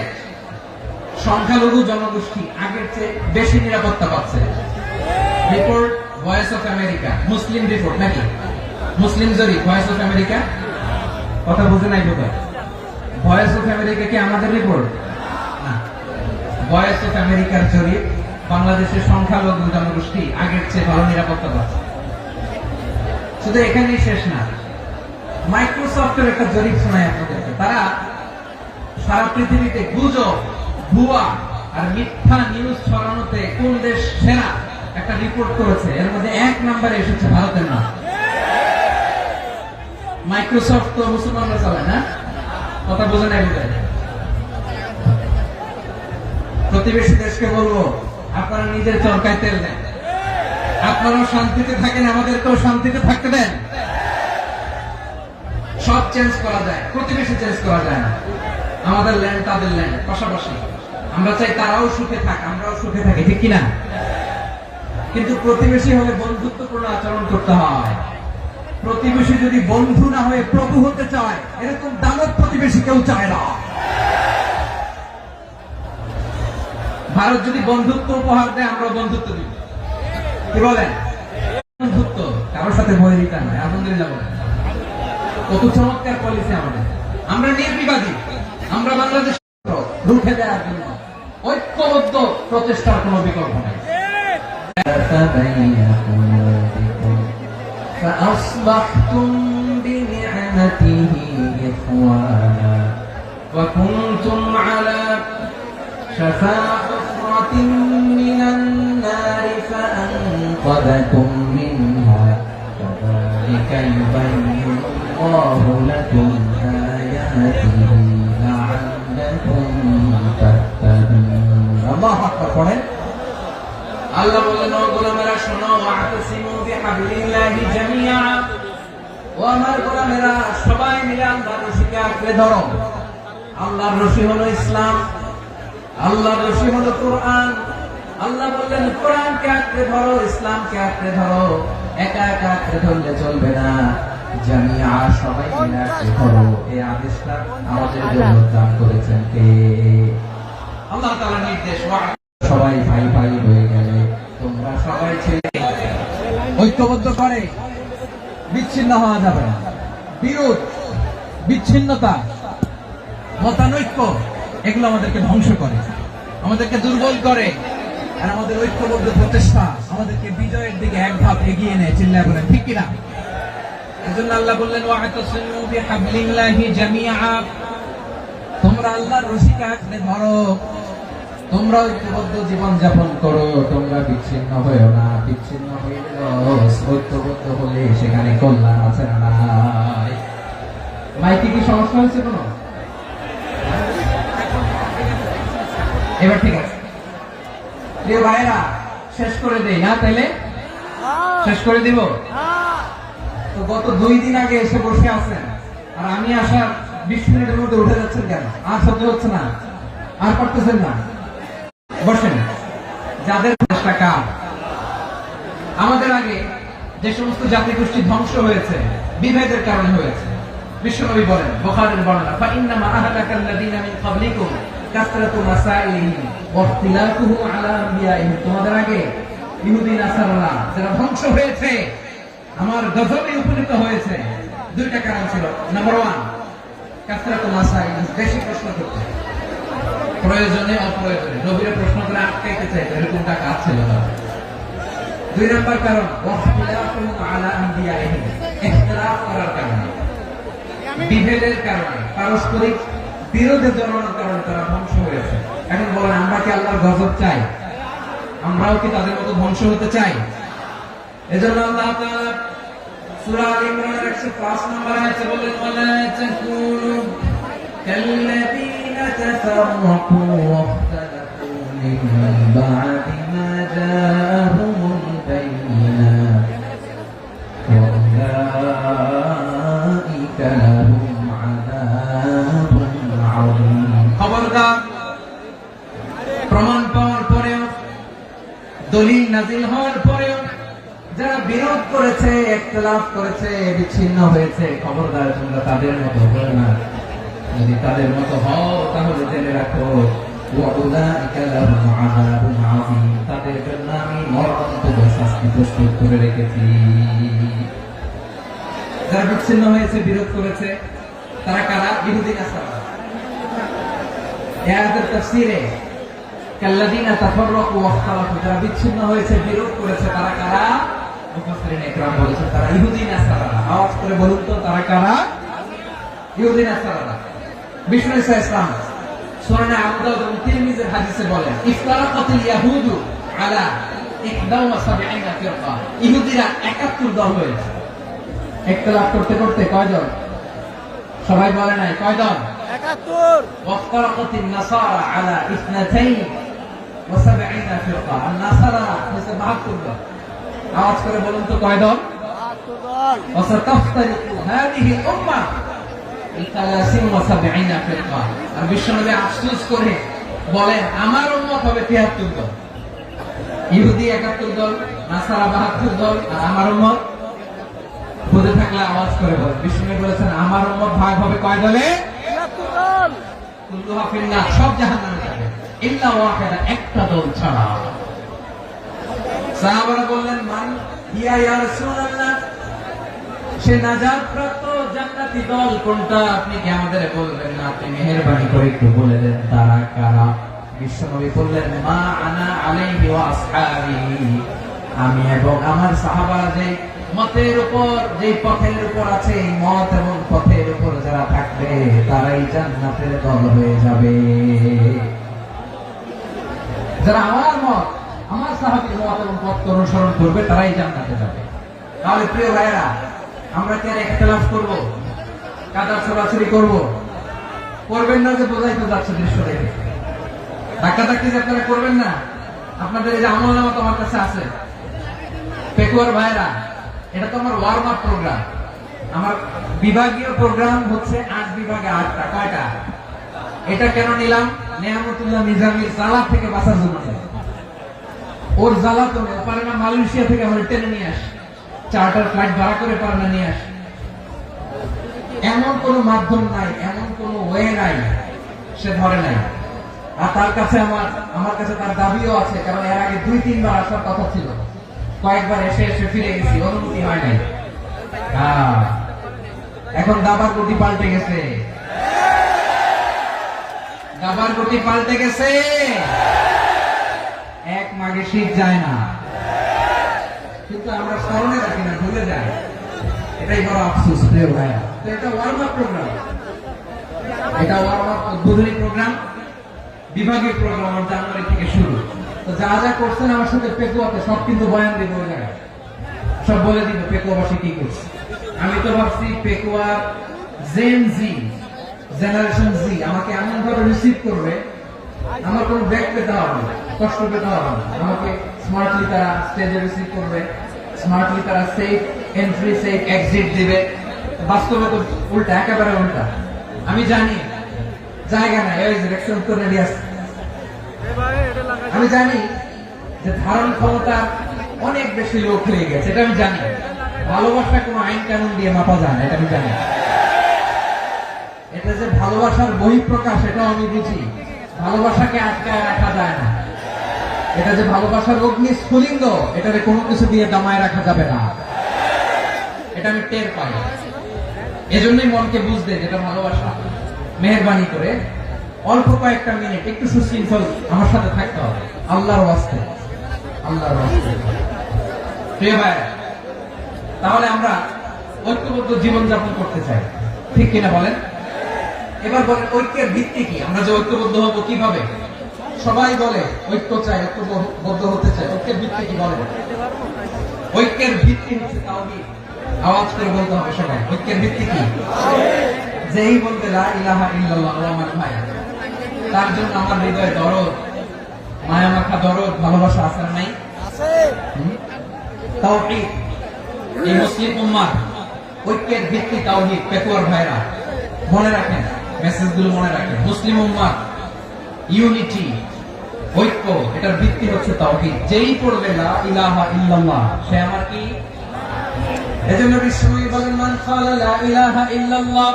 সংখ্যালঘু জনগোষ্ঠী আগের চেয়ে বেশি নিরাপত্তা পাচ্ছে। Report voice of America, Muslim report নাকি? মুসলিম জরিপ, ভয়েস অফ আমেরিকা। কথা বুঝে নাই বোধ হয়। ভয়েস অফ আমেরিকা কি আমাদের রিপোর্ট না? ভয়েস অফ আমেরিকার জরিপ, বাংলাদেশের সংখ্যালঘু জনগোষ্ঠী আগের চেয়ে ভালো নিরাপত্তা পাচ্ছে। শুধু এখানেই শেষ না, মাইক্রোসফটের একটা জরিপ শোনায় আপনাদেরকে। তারা সারা পৃথিবীতে গুজব, ভুয়া আর মিথ্যা নিউজ ছড়ানোতে কোন দেশ সেরা একটা রিপোর্ট করেছে। এর মধ্যে 1 নম্বরে এসেছে ভারতের নাম। মাইক্রোসফট তো মুসলমানরা চালায় না? কথা বোঝে নাই বোধ হয়। প্রতিবেশী দেশকে বলবো, আপনারা নিজের চরকায় তেল দেন, আপনারাও শান্তিতে থাকেন, আমাদেরকেও শান্তিতে থাকতে দেন। সব চেঞ্জ করা যায়, প্রতিবেশী চেঞ্জ করা যায় না। আমাদের ল্যান্ড তাদের ল্যান্ড, পাশাপাশি। আমরা চাই তারাও সুখে থাক, আমরাও সুখে থাকি, ঠিক কিনা? কিন্তু প্রতিবেশী হলে বন্ধুত্বপূর্ণ আচরণ করতে হয়। প্রতিবেশী যদি বন্ধু না হয়ে প্রভু হতে চায়, এরকম দানব প্রতিবেশী কেউ চায় না। ভারত যদি বন্ধুত্ব উপহার দেয়, আমরা বন্ধুত্ব দিব। কি বলেন? বন্ধুত্ব, কারোর সাথে বৈরিতা নাই। আলহামদুলিল্লাহ বলেন। কত চমৎকার পলিসি আমাদের। আমরা নির্বিবাদী, আমরা বাংলাদেশ রুখে দেওয়ার জন্য ঐক্যবদ্ধ প্রচেষ্টার কোনো বিকল্প নাই। فأصبحتم بنعمته إخوانا وكنتم على شفا حفرة من النار فأنقذكم منها كذلك يبين الله لكم آياته لعلكم تهتدون الله أكبر পড়েন আল্লাহ বলেন ও গোলামেরা শোনো ওয়াতাসিমু বিহাবলিল্লাহি জামিআ ও আমার গোলামেরা সবাই মিলে আল্লাহর রশিকে আঁকড়ে ধরো আল্লাহর রশি হলো ইসলাম আল্লাহর রশি হলো কোরআন আল্লাহ বললেন কোরআনকে আঁকড়ে ধরো ইসলামকে আঁকড়ে ধরো একা একা আঁকড়ে ধরলে চলবে না জামিআ সবাই মিলে আঁকড়ে ধরো এই আদেশটা আমাদের জন্য দান করেছেন কে আল্লাহ তাআলার নির্দেশ সবাই ভাই ভাই হয়ে গেলে তোমরা সবাই ছেলে ঐক্যবদ্ধ করে বিচ্ছিন্ন হওয়া যাবে না বিরোধ বিচ্ছিন্নতা মতানৈক্য এগুলো আমাদেরকে ধ্বংস করে আমাদেরকে দুর্বল করে আর আমাদের ঐক্যবদ্ধ প্রচেষ্টা আমাদেরকে বিজয়ের দিকে এক ধাপ এগিয়ে নেয় চিল্লায় বলেন ঠিক কিনা এজন্য আল্লাহ বললেন ওয়াতাসিমু বিহাবলিল্লাহি জামিআ তোমরা আল্লাহর রশিকে আঁকড়ে ধরো তোমরা ঐক্যবদ্ধ জীবন যাপন করো তোমরা বিচ্ছিন্ন হয়েও না বিচ্ছিন্ন হইলেও ঐক্যবদ্ধ হলে সেখানে কল্যাণ আছে না নাই মাইকে কি সমস্যা হয়েছে কোনো এবার ঠিক আছে প্রিয় ভাইরা শেষ করে দেই না তাইলে শেষ করে দিব তো গত 2 দিন আগে এসে বসে আছেন আর আমি আসার 20 মিনিটের মধ্যে উঠে যাচ্ছেন কেন আর সহ্য হচ্ছে না আর পারতেছেন না বসেন যাদের টাকা আমাদের আগে যে সমস্ত জাতি গোষ্ঠী ধ্বংস হয়েছে বিভেদের কারণে হয়েছে বিশ্বনবী বলেন বুখারীর বর্ণনা ফাইন্নামা আহলাকাল্লাযীনা মিন ক্বাবলিকুম কাসরাতু মাসাইলিহিম ওয়া ইখতিলাফুহুম আলা আনবিয়াইহিম তোমাদের আগে ইহুদি নাসারারা যারা ধ্বংস হয়েছে আমার গজবে উপনীত হয়েছে দুইটা কারণ ছিল নাম্বার 1 কাসরাতু মাসাইলিহিম বেশি প্রশ্ন করতে প্রয়োজনে অপ্রয়োজনে নবীর প্রশ্ন করে আটকাইতে চাইতো এরকমটা কাজ ছিল না 2 নম্বর কারণ ওয়াখতিলাফুহুম আলা আনবিয়াইহিম ইখতিলাফ করার কারণে বিভেদের কারণে পারস্পরিক বিরোধে জড়ানোর কারণে তারা ধ্বংস হয়েছে এখন বলেন আমরা কি আল্লাহর গজব চাই আমরাও কি তাদের মতো ধ্বংস হতে চাই এজন্য আল্লাহ তাআলা সূরা আল ইমরানের 105 নম্বর আয়াতে বলেন ওয়ালা তাকুনু কাল্লাযীনা তাফাররাকু ওয়াখতালাফু মিন বা'দি মা জাআহুমুল বায়িনাত ওয়া উলাইকা লাহুম আযাবুন আযীম খবরদার প্রমাণ পাওয়ার পরেও দলিল নাজিল হওয়ার পরেও যারা বিরোধ করেছে ইখতিলাফ করেছে বিচ্ছিন্ন হয়েছে খবরদার তোমরা তাদের মতো হও না যদি তাদের মতো হও তাহলে জেনে রাখো ওয়াউলাইকা লাহুম আযাবুন আযীম তাদের জন্য আমি মরণান্তর শাস্তি প্রস্তুত করে রেখেছি যারা বিচ্ছিন্ন হয়েছে বিরোধ করেছে তারা কারা ইহুদি নাসারা এই আয়াতের তাফসীরে কাল্লাযীনা তাফাররাকু ওয়াখতালাফু যারা বিচ্ছিন্ন হয়েছে বিরোধ করেছে তারা কারা মুফাসসিরিন ইকরাম বলেছেন তারা ইহুদি নাসারা আওয়াজ করে বলুন তো তারা কারা ইহুদি নাসারা বিষ্ণু ইসলাম সুনানে আবু দাউদ এবং তিরমিজির হাদিসে বলেন ইফতারাকাতিল ইয়াহুদু আলা 71 ফিরকা ইহুদিরা 71 দল হয়েছে ইখতিলাফ করতে করতে কয়জন সবাই বলে নাই কয়জন 71 ওয়াফতারাকাতিন নাসারা আলা 72 ফিরকা আর নাসারা হচ্ছে 72 দল আওয়াজ করে বলুন তো কয় দল 72 দল ওয়াসাতাফতারিকু হাদিহি উম্মাহ 73 ফিরকা আর বিশ্বনবী আফসোস করে বলেন আমার উম্মত হবে 73 দল ইহুদি 71 দল নাসারা 72 দল আর আমার উম্মত বুঝে থাকলে আওয়াজ করে বলেন বিশ্বনবী বলেছেন আমার উম্মত ভাগ হবে কয় দলে 73 দল কুল্লুহা ফিন্নার সব জাহান্নামে যাবে ইল্লা ওয়াহিদা একটা দল ছাড়া সাহাবারা বললেন, মান হিয়া ইয়া রাসূলুল্লাহ, সে নাজাত প্রাপ্ত জান্নাতি দল কোনটা? আপনি কি আমাদের বলবেন না? আপনি মেহেরবানি করে একটু বলে দেন তারা কারা। বিশ্বনবী বললেন, মা আনা আলাইহি ওয়া আসহাবি, আমি এবং আমার সাহাবারা যে মতের উপর, যে পথের উপর আছে, এই মত এবং পথের উপর যারা থাকবে তারাই জান্নাতের দল হয়ে যাবে। যারা আমার মত, আমার সাহাবীর মত এবং পথ অনুসরণ করবে তারাই জান্নাতে যাবে। তাহলে প্রিয় ভাইরা, আমরা কি আর ইখতিলাফ করব, কাদা ছড়াছড়ি করব? করবেন না, যে বোঝাই তো যাচ্ছে দৃশ্য দেখে। ধাক্কাধাক্কি যে আপনারা করবেন না। আপনাদের এই যে আমলনামা তো আমার কাছে আছে। পেকুয়ার ভাইরা, এটা তো আমার ওয়ার্ম আপ প্রোগ্রাম। আমার বিভাগীয় প্রোগ্রাম হচ্ছে 8 বিভাগে 8টা। কয়টা? এটা কেন নিলাম? নেয়ামতুল্লাহ নিজামীর জ্বালা থেকে বাঁচার জন্য। ওর জ্বালা তো পারে না, মালয়েশিয়া থেকে আমার টেনে নিয়ে আসে, চার্টার ফ্লাইট ভাড়া করে পারে না নিয়ে আসে। এমন কোন মাধ্যম নাই, এমন কোন ওয়ে নাই, সে ধরে নাই। আর তার কাছে আমার কাছে তার দাবিও আছে, কারণ এর আগে 2-3 বার আসার কথা ছিল। কয়েকবার এসে ফিরে গেছি, অনুমতি হয় নাই। এখন দাবার গতি পাল্টে গেছে, দাবার গতি পাল্টে গেছে। এক মাঘে শীত যায় না, কিন্তু আমরা স্মরণে রাখি না, ভুলে যাই। এটাই বড় আফসোস প্রিয় ভাইয়া। তো এটা ওয়ার্ম আপ প্রোগ্রাম, এটা ওয়ার্ম আপ উদ্বোধনী প্রোগ্রাম, বিভাগীয় প্রোগ্রাম আমার জানুয়ারি থেকে শুরু। তো যা যা করছেন আমার সাথে পেকুয়াতে সব কিন্তু বয়ান দিব, ওই জায়গায় সব বলে দিব পেকুয়াবাসী কি করছে। আমি তো ভাবছি পেকুয়ার জেন জি, জেনারেশন জি আমাকে এমন ভাবে রিসিভ করবে, আমার কোনো ব্যাক পেতে হবে না, কষ্ট পেতে হবে না। আমাকে স্মার্টলি তারা স্টেজে রিসিভ করবে, স্মার্টলি তারা সেফ এন্ট্রি, সেফ এক্সিট দিবে। বাস্তবে তো উল্টা, একেবারে উল্টা। আমি জানি জায়গা নাই, ওই যে ইলেকশন তো রেডি আছে। আমি জানি যে ধারণ ক্ষমতা অনেক বেশি লোক হয়ে গেছে, এটা আমি জানি। ভালোবাসা কোনো আইন কানুন দিয়ে মাপা যায় না, এটা আমি জানি। এটা যে ভালোবাসার বহিঃপ্রকাশ, এটাও আমি বুঝি। ভালোবাসাকে আটকায় রাখা যায় না। এটা যে ভালোবাসার অগ্নি স্ফুলিঙ্গ, এটারে কোনো কিছু দিয়ে দামায় রাখা যাবে না, এটা আমি টের পাই। এজন্যই মনকে বুঝতে যেটা ভালোবাসা। মেহেরবানি করে অল্প কয়েকটা মিনিট একটু সুশৃঙ্খল আমার সাথে থাকতে হবে, আল্লাহর ওয়াস্তে, আল্লাহর ওয়াস্তে। প্রিয় ভাই, তাহলে আমরা ঐক্যবদ্ধ জীবনযাপন করতে চাই, ঠিক কিনা বলেন? এবার বলেন, ঐক্যের ভিত্তি কি? আমরা যে ঐক্যবদ্ধ হবো কিভাবে? সবাই বলে ঐক্য চাই, ঐক্যবদ্ধ হতে চাই। ঐক্যের ভিত্তি কি বলেন? ঐক্যের ভিত্তি হচ্ছে তাওহীদ। আওয়াজ করে বলতে হবে সবাই, ঐক্যের ভিত্তি কি? যেই বলবে লা ইলাহা ইল্লাল্লাহ, ও আমার ভাই, তার জন্য আমার হৃদয়ে দরদ, মায়া মাখা দরদ, ভালোবাসা আছে না নাই? আছে। তাওহীদ, এই মুসলিম উম্মাহ ঐক্যের ভিত্তি তাওহীদ। পেকুয়ার ভাইরা মনে রাখেন, মেসেজগুলো মনে রাখেন। মুসলিম উম্মাহ ইউনিটি, ঐক্য, এটার ভিত্তি হচ্ছে তাওহীদ। যেই পড়বে লা ইলাহা ইল্লাল্লাহ, সে আমার কি? এজন্য বিশ্বনবী বলেন, মান ক্বালা লা ইলাহা ইল্লাল্লাহ,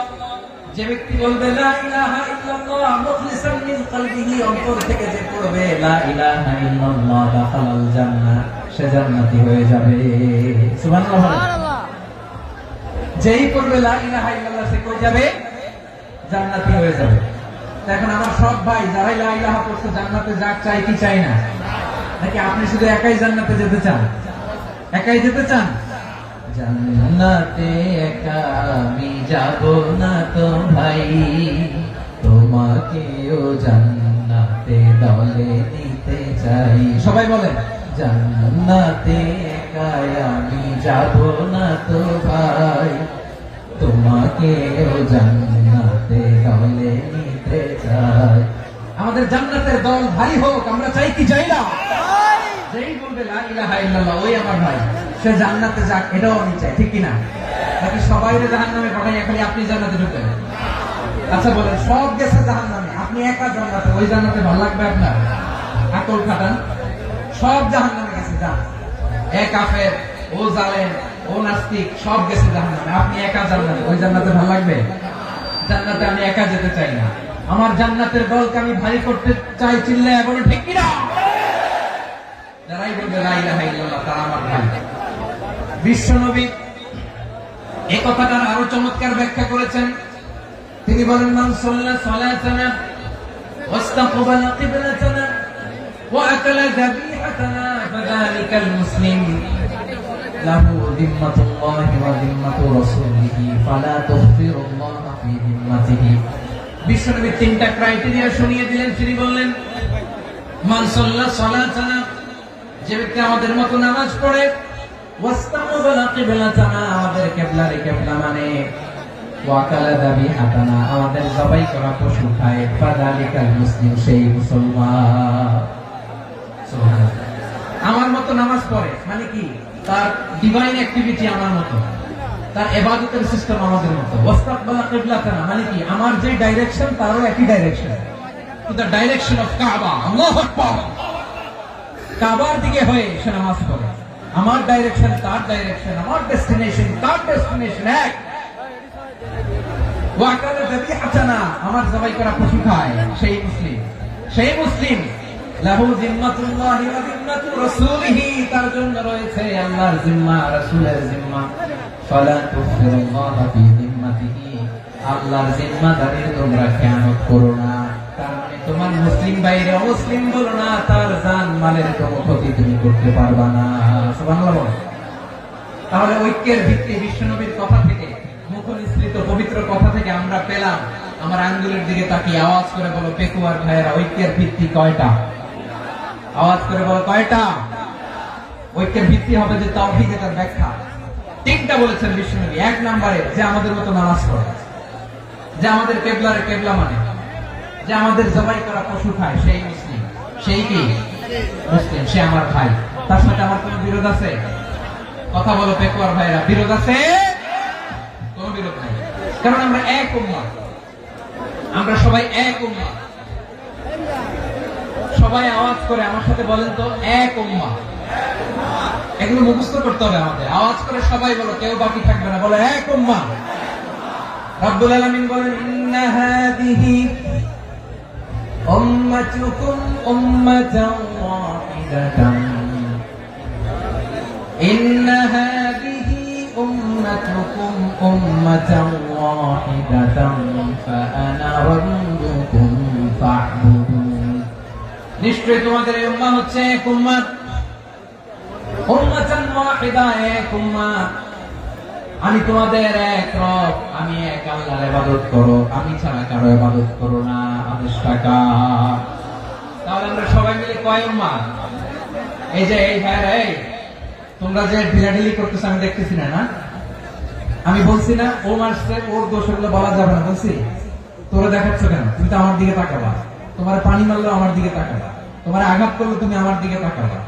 যে ব্যক্তি বলবে লা ইলাহা ইল্লাল্লাহ মুখলিসান মিন কলবিহি, অন্তর থেকে যে পড়বে লা ইলাহা ইল্লাল্লাহ, দাখালাল জান্নাহ, সে জান্নাতি হয়ে যাবে। সুবহানাল্লাহ। যেই পড়বে লা ইলাহা ইল্লাল্লাহ, সে কই যাবে? জান্নাতি হয়ে যাবে। এখন আমার সব ভাই যারাই লা ইলাহা পড়ছে জান্নাতে যাক, চাই কি চাই না? নাকি আপনি শুধু একাই জান্নাতে যেতে চান? একাই যেতে চান? জান্নাতে একা আমি যাব না তো ভাই, তোমাকেও জান্নাতে দলে নিতে চাই। সবাই বলেন, জান্নাতে একা আমি যাব না তো ভাই, তোমাকেও জান্নাতে দলে নিতে চাই। আমাদের জান্নাতের দল ভারী হোক, আমরা চাই কি চাই না? যেই বলবে লা ইলাহা ইল্লাল্লাহ, ওই আমার ভাই, সে জান্নাতে যাক, এটাও আমি চাই, ঠিক কিনা? নাকি সবাই জাহান্নামে পাঠাই, খালি আপনি জান্নাতে ঢুকবেন? আচ্ছা বলেন, সব গেছে জাহান্নামে, আপনি একা জান্নাতে, ওই জান্নাতে ভালো লাগবে আপনার? আকল খাটান। সব জাহান্নামে গেছে, যান। এ কাফের, ও জালেম, ও নাস্তিক, সব গেছে জাহান্নামে, আপনি একা জান্নাতে, ওই জান্নাতে ভালো লাগবে? জান্নাতে আমি একা যেতে চাই না। আমার জান্নাতের দলকে আমি ভারী করতে চাই, চিল্লায় বলো ঠিক কিনা? যারাই বলবে লা ইলাহা ইল্লাল্লাহ তারা আমার ভাই। বিশ্বনবী এই কথাটার আরো চমৎকার ব্যাখ্যা করেছেন। তিনি বলেন মান সাল্লা সালাতানা ওয়াস্তাকবালা কিবলাতানা ওয়া আকালা যাবিহাতানা ফাযালিকাল মুসলিম লাহু যিম্মাতুল্লাহি ওয়া যিম্মাতু রাসূলিহি ফালা তুগফিরুল্লাহা ফি যিম্মাতিহি। বিশ্বনবী তিনটা ক্রাইটেরিয়া শুনিয়ে দিলেন। তিনি বললেন মান সাল্লা সালাতানা, যে ব্যক্তি আমাদের মতো নামাজ পড়ে, ওয়াস্তাকবালা কিবলাতানা, আমাদের কিবলারে কিবলা মানে, ওয়াকালা যাবিহাতানা, আমাদের জবাই করা পশু খায়, ফাযালিকাল মুসলিম, সেই মুসলমান। সুবহানাল্লাহ। আমার মতো নামাজ পড়ে মানে কি, তার ডিভাইন অ্যাক্টিভিটি আমার মতো, তার ইবাদতের সিস্টেম আমাদের মতো। ওয়াস্তাকবালা কিবলাতানা মানে কি, আমার যে ডাইরেকশন তারও একই direction, to the direction of কাবা। আল্লাহু আকবার। কাবার দিকে হয়ে সে নামাজ পড়ে। আমার ডাইরেকশন তার ডাইরেকশন, আমার ডেস্টিনেশন তার ডেস্টিনেশন এক। ওয়াকালা যাবিহাতানা, আমার জবাই করা পশু খায়, সেই মুসলিম। সেই মুসলিম লাহু যিম্মাতুল্লাহি ওয়া যিম্মাতু রাসূলিহি, তার জন্য রয়েছে আল্লাহর জিম্মা, রাসূলের জিম্মা। ফালা তুগফিরুল্লাহা ফি যিম্মাতিহি, আল্লাহর জিম্মাদারির তোমরা খেয়ানত করো না। তার মানে তোমার মুসলিম বাইরে অমুসলিম বলো না, তার জান মালের কোনো ক্ষতি তুমি করতে পারবা না। সুবহানাল্লাহ। তাহলে ঐক্যের ভিত্তি বিশ্বনবীর কথা থেকে, মুখনিসৃত পবিত্র কথা থেকে আমরা পেলাম। আমার আঙ্গুলের দিকে তাকিয়ে আওয়াজ করে বলো পেকুয়ার ভাইয়েরা, ঐক্যের ভিত্তি কয়টা? আওয়াজ করে বলো কয়টা? ঐক্যের ভিত্তি হবে যে তাওহীদ, এটার ব্যাখ্যা তিনটা বলেছেন বিশ্বনবী। এক নম্বরে যে আমাদের মতো নামাজ পড়ে, যে আমাদের কিবলারে কিবলা মানে, যে আমাদের জবাই করা পশু খায়, সেই মুসলিম। সেই কি মুসলিম, সে আমার ভাই। তার সাথে আমার কোনো বিরোধ আছে? কথা বলো পেকুয়ার ভাইরা, বিরোধ আছে? কোনো বিরোধ নাই, কারণ আমরা এক উম্মাহ, আমরা সবাই এক উম্মাহ। সবাই আওয়াজ করে আমার সাথে বলেন তো, এক উম্মাহ। এগুলো মুখস্থ করতে হবে আমাদের। আওয়াজ করে সবাই বলো, কেউ বাকি থাকবে না, বলো এক উম্মাহ। রব্বুল আলামিন বলেন ইন্না হাদিহি উম্মাতুকুম উম্মাতান ওয়াহিদাতান, ইন্না হাদিহি উম্মাতুকুম উম্মাতান ওয়াহিদাতান ফাআনা রাব্বুকুম ফা'বুদুন। নিশ্চয়ই তোমাদের এই উম্মাহ হচ্ছে এক উম্মাত, উম্মাতান ওয়াহিদা, এক উম্মাত। আমি তোমাদের এক রব, আমি এক আল্লাহর ইবাদত করো, আমি ছাড়া কারো ইবাদত করো না। আদেশটা কার? তাহলে আমরা সবাই মিলে কয় উম্মাহ? এই যে এই ভাইরা, এই তোমরা যে ঢিলাঢিলি করতেছ আমি দেখতেছি না, না আমি বলছি না ও মারছে, ওর দোষ গুলো বলা যাবে না, বলছি? তোরা দেখাচ্ছ কেন? তুমি তো আমার দিকে তাকাবা। তোমার পানি মারলো আমার দিকে তাকাবা, তোমার আঘাত করলো তুমি আমার দিকে তাকাবা।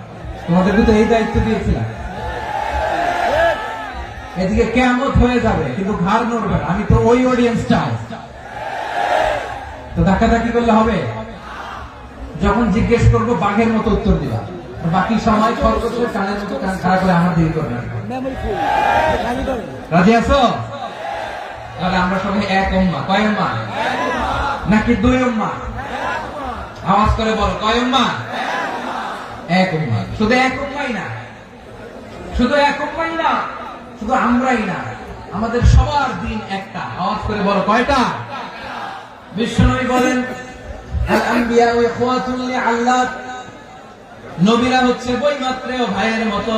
তোমাদেরকে তো এই দায়িত্ব দিয়েছিলাম। এদিকে কিয়ামত হয়ে যাবে কিন্তু ঘাড় নড়বে না, আমি তো ওই অডিয়েন্স চাই। তো ধাক্কাধাক্কি করলে হবে? যখন জিজ্ঞেস করবো বাঘের মতো উত্তর দিবা, বাকি সময় খরগোশের কানের মতো কান খাড়া করে আমার দিকে করবে। রাজি আছো? তাহলে আমরা সবাই এক উম্মাহ। কয় উম্মাহ? নাকি দুই উম্মাহ? আওয়াজ করে বল, কয় উম্মাহ? এক উম্মাহ। শুধু এক উম্মাহই না, শুধু এক উম্মাহই না, শুধু আমরাই না, আমাদের সবার দিন একটা। আওয়াজ করে বলো কয়টা? বিশ্বনবী বলেন আল আম্বিয়া ইখওয়াতুন লিআল্লাহ, নবীরা হচ্ছে বৈমাত্রেয় ভাইয়ের মতো।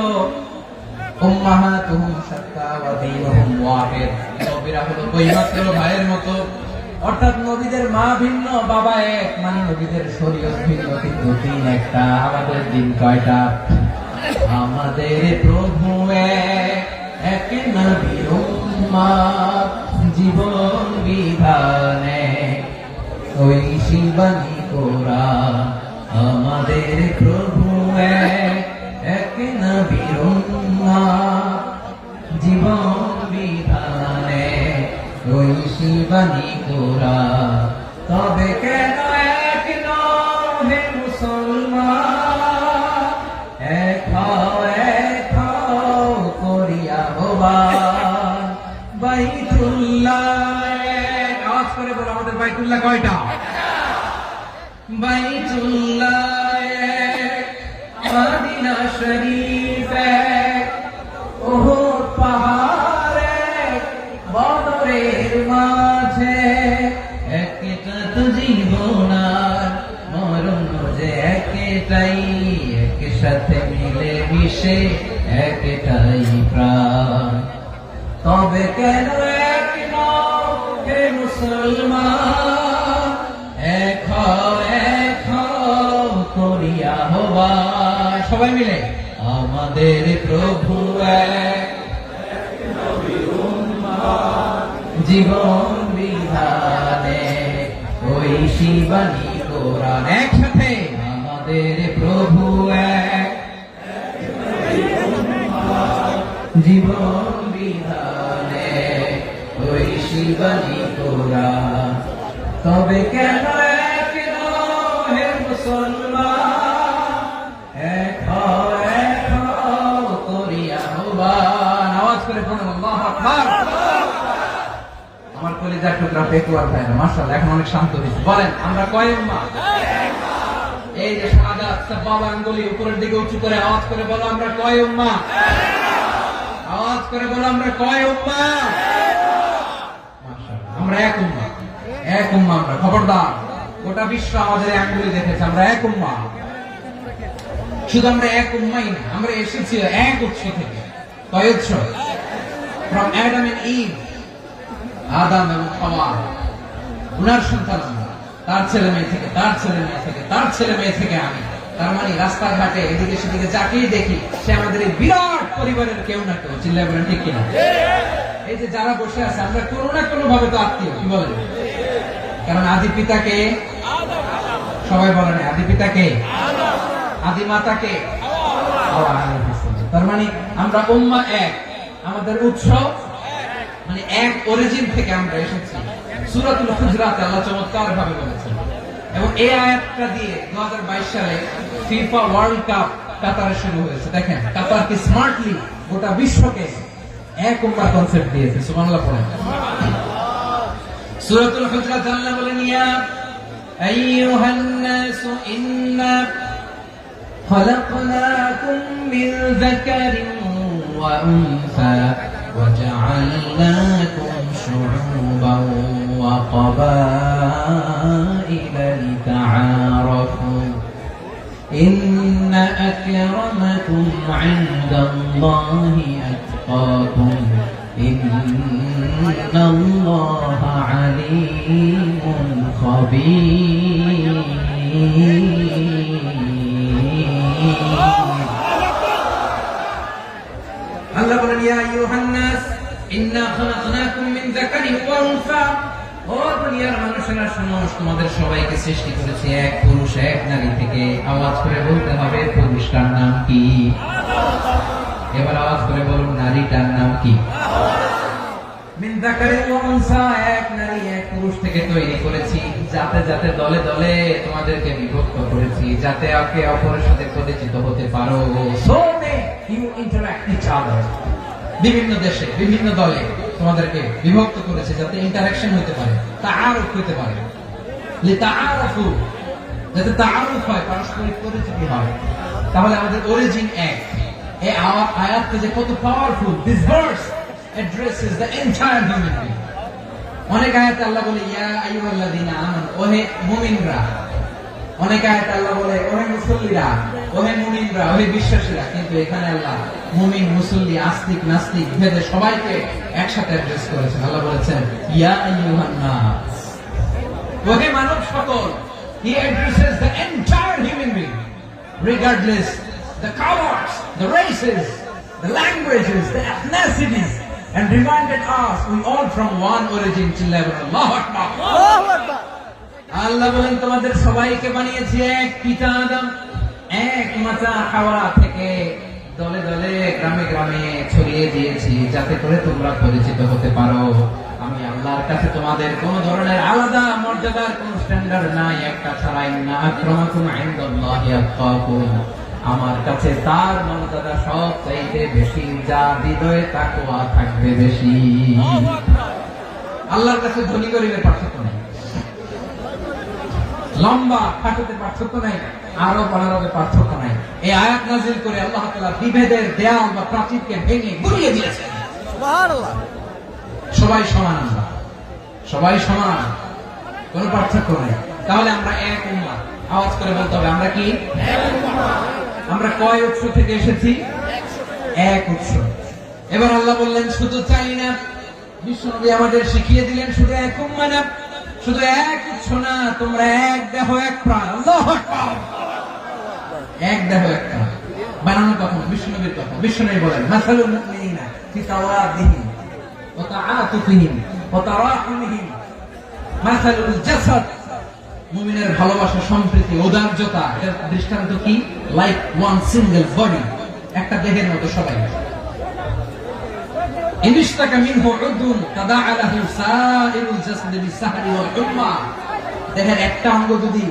উম্মাহাতুহুম শাত্তা ওয়া দীনুহুম ওয়াহিদ, নবীরা হলো বৈমাত্রেয় ভাইয়ের মতো। অর্থাৎ নবীদের মা ভিন্ন, বাবা এক, মানে নবীদের শরীয়ত ভিন্ন কিন্তু দিন একটা। আমাদের দিন কয়টা? আমাদের প্রভু এক, নবীর উম্মাহ, জীবন বিধানে ওই শিবানী কোরআন। আমাদের প্রভু এক, নবীর উম্মাহ, জীবন বিধানে ওই শিবানী কোরআন। তবে কেন এক নহে মুসলমান, এক করিয়া হবান বাইতুল্লাহ। আওয়াজ করে বলো আমাদের বাইতুল্লাহ কয়টা? বাইতুল্লাহ, মদিনা শরীফ এক, উহুদ পাহাড় এক, বদরের মাঝে একটা তো জীবন আর মরণ যে একটাই, একসাথে মিলে মিশে একটাই প্রাণ। তবে কেন এক নও হে মুসলমান, এক হও করিয়া আহ্বান। সবাই মিলে আমাদের প্রভু এক, জীবন বিধানে ওই শিবানী কোরআন। একসাথে আমাদের প্রভু এক, জীবন বিধানে ওই শিবানী কোরআন। তবে কেন এক নও হে মুসলমান, এক হও করিয়া আহ্বান। আওয়াজ করে পড়ুন আল্লাহু আকবার। আমার কলিজার টুকরা পেকুয়ার ভাইরা মাশাআল্লাহ এখন অনেক শান্ত হয়েছে। বলেন আমরা কয় উম্মাহ? এই যে শাহাদাত সাবাবা আঙ্গুলি উপরের দিকে উঁচু করে আওয়াজ করে বলো আমরা কয় উম্মাহ? আওয়াজ করে বলো আমরা কয় উম্মাহ? মাশাআল্লাহ আমরা এক উম্মাহ, এক উম্মাহ আমরা। খবরদার, গোটা বিশ্ব আমাদের এই আঙ্গুলি দেখেছে আমরা এক উম্মাহ। শুধু আমরা এক উম্মাহই না, আমরা এসেছি এক উৎস থেকে। কয় উৎস? from Adam and Eve, আদম এবং হাওয়া, উনার সন্তান আমরা। তার ছেলে মেয়ে থেকে, তার ছেলে মেয়ে থেকে, তার ছেলে মেয়ে থেকে আমি। তার মানে রাস্তাঘাটে এদিকে সেদিকে যাকেই দেখি সে আমাদের এই বিরাট পরিবারের কেউ না কেউ। চিল্লায় বলেন ঠিক কিনা? এই যে যারা বসে আছে আমরা কোনো না কোনো ভাবে তো আত্মীয়, কি বলেন? কারণ আদি পিতাকে সবাই বলেন, আদি পিতাকে, আদি মাতাকে হাওয়া আলাইহিস সালাম। তার মানে আমরা উম্মাহ এক, আমাদের উৎস মানে এক অরিজিন থেকে আমরা এসেছি। সূরাতুল হুজরাতে আল্লাহ চমৎকার ভাবে বলেছেন। এবং এই আয়াতটা দিয়ে 2022 সালে ফিফা ওয়ার্ল্ড কাপ কাতারে শুরু হয়েছে। দেখেন কাতার কি স্মার্টলি গোটা বিশ্বকে এক উম্মাহ কনসেপ্ট দিয়েছে। সুবহানাল্লাহ পড়েন। সূরাতুল হুজরাত আল্লাহ বলেন ইয়া আইয়ুহান নাসু ইন্না খলাকনাকুম মিন যাকারিন ওয়া উনসা وجعلناكم شعوبا وقبائل لتعارفوا إن أكرمكم عند الله أتقاكم إن الله عليم خبير আল্লাহ বলেন ইয়া আইয়ুহান নাস ইন্না খালাকনাকুম মিন যাকারিন ওয়া উনসা। ও দুনিয়ার মানুষেরা শোনো, তোমাদের সবাইকে সৃষ্টি করেছি এক পুরুষ এক নারী থেকে। আওয়াজ করে বলতে হবে পুরুষটার নাম কি? এবার আওয়াজ করে বলুন নারীটার নাম কি? মিন যাকারিন ওয়া উনসা, এক নারী এক পুরুষ থেকে তৈরি করেছি। যাতে যাতে দলে দলে তোমাদেরকে বিভক্ত করেছি, যাতে একে অপরের সাথে পরিচিত হতে পারো। So you interact each other. বিভিন্ন দেশে বিভিন্ন দলে তোমাদেরকে বিভক্ত করেছে যাতে ইন্টারঅ্যাকশন হতে পারে, তাআরুফ হতে পারে। লিতাআরফু, যাতে তাআরুফ হয়, পারস্পরিক পরিচিতি হয়। তাহলে আমাদের অরিজিন এক। এই আয়াতটা যে কত powerful. This verse addresses the entire human being. অনেক আয়াতে আল্লাহ বলে ইয়া আইয়ুহাল্লাযীনা আমানু, ওহে মুমিনরা। অনেক আয়াতে আল্লাহ বলে ওহে মুসল্লিরা, ওহে মুমিনরা, ওহে বিশ্বাসীরা। কিন্তু এখানে আল্লাহ মুমিন, মুসল্লি, আস্তিক, নাস্তিক ভেদে সবাইকে একসাথে অ্যাড্রেস করেছেন। আল্লাহ বলেছেন ইয়া আইয়ুহান নাস, ওহে মানব সকল। He addresses the entire human being, regardless the colors, the races, the languages, the ethnicities, and reminded us we all from one origin. Allahu Akbar, Allahu Akbar। আল্লাহ বলেন তোমাদের সবাইকে বানিয়েছি এক পিতা আদম, এক মাতা হাওয়া থেকে। দলে দলে গ্রামে গ্রামে ছড়িয়ে দিয়েছি যাতে করে তোমরা পরিচিত হতে পারো। আমি আল্লাহর কাছে তোমাদের কোন ধরনের আলাদা মর্যাদার কোন স্ট্যান্ডার্ড নাই। একটা ছাড়াই না, আক্রামাকুম ইনদাল্লাহি আতকাকুম, আমার কাছে তার মর্যাদা সব চাইতে বেশি, যার হৃদয়ে তাকওয়া থাকবে বেশি। আল্লাহর কাছে ধনী গরিবের পার্থক্য নেই, লম্বা খাটোতে পার্থক্য নাই। আরো পানারবে পার্থক্য নাই। এই আয়াত নাযিল করে আল্লাহ তাআলা বিভেদের দেয়াল বা প্রাচীরকে ভেঙে গুড়িয়ে দিয়েছেন। সুবহানাল্লাহ। সবাই সমান, আমরা সবাই সমান, কোনো পার্থক্য নাই। তাহলে আমরা এক উম্মাহ। আওয়াজ করে বলতে হবে আমরা কি? আমরা কয় উৎস থেকে এসেছি? এক উৎস। এবার আল্লাহ বললেন শুধু চাই না, বিশ্বনবী আমাদের শিখিয়ে দিলেন শুধু এক উম্মাহ না, শুধু এক উৎস না, তোমরা এক দেহ এক প্রাণ। আল্লাহু আকবার। এক দেহ এক প্রাণ বানানো কখন? বিশ্বনবীর কথা। বিশ্বনবী বলেন মাসালুল মুমিনিনা ফি তাওয়াদিহিম ওয়া তাআতুফিহিম ওয়া তারাহুমিহিম মাসালুল জাসাদ। মুমিনের ভালোবাসা, সম্প্রীতি, ঔদার্যতা, এর দৃষ্টান্ত কি? লাইক ওয়ান সিঙ্গেল বডি, একটা দেহের মতো সবাই। ইনশতাকা মিনহু উদুন তাদাআ লাহু সাইরুল জাসাদি বিসসাহরি ওয়াল হুম্মা। দেহের একটা অঙ্গ যদি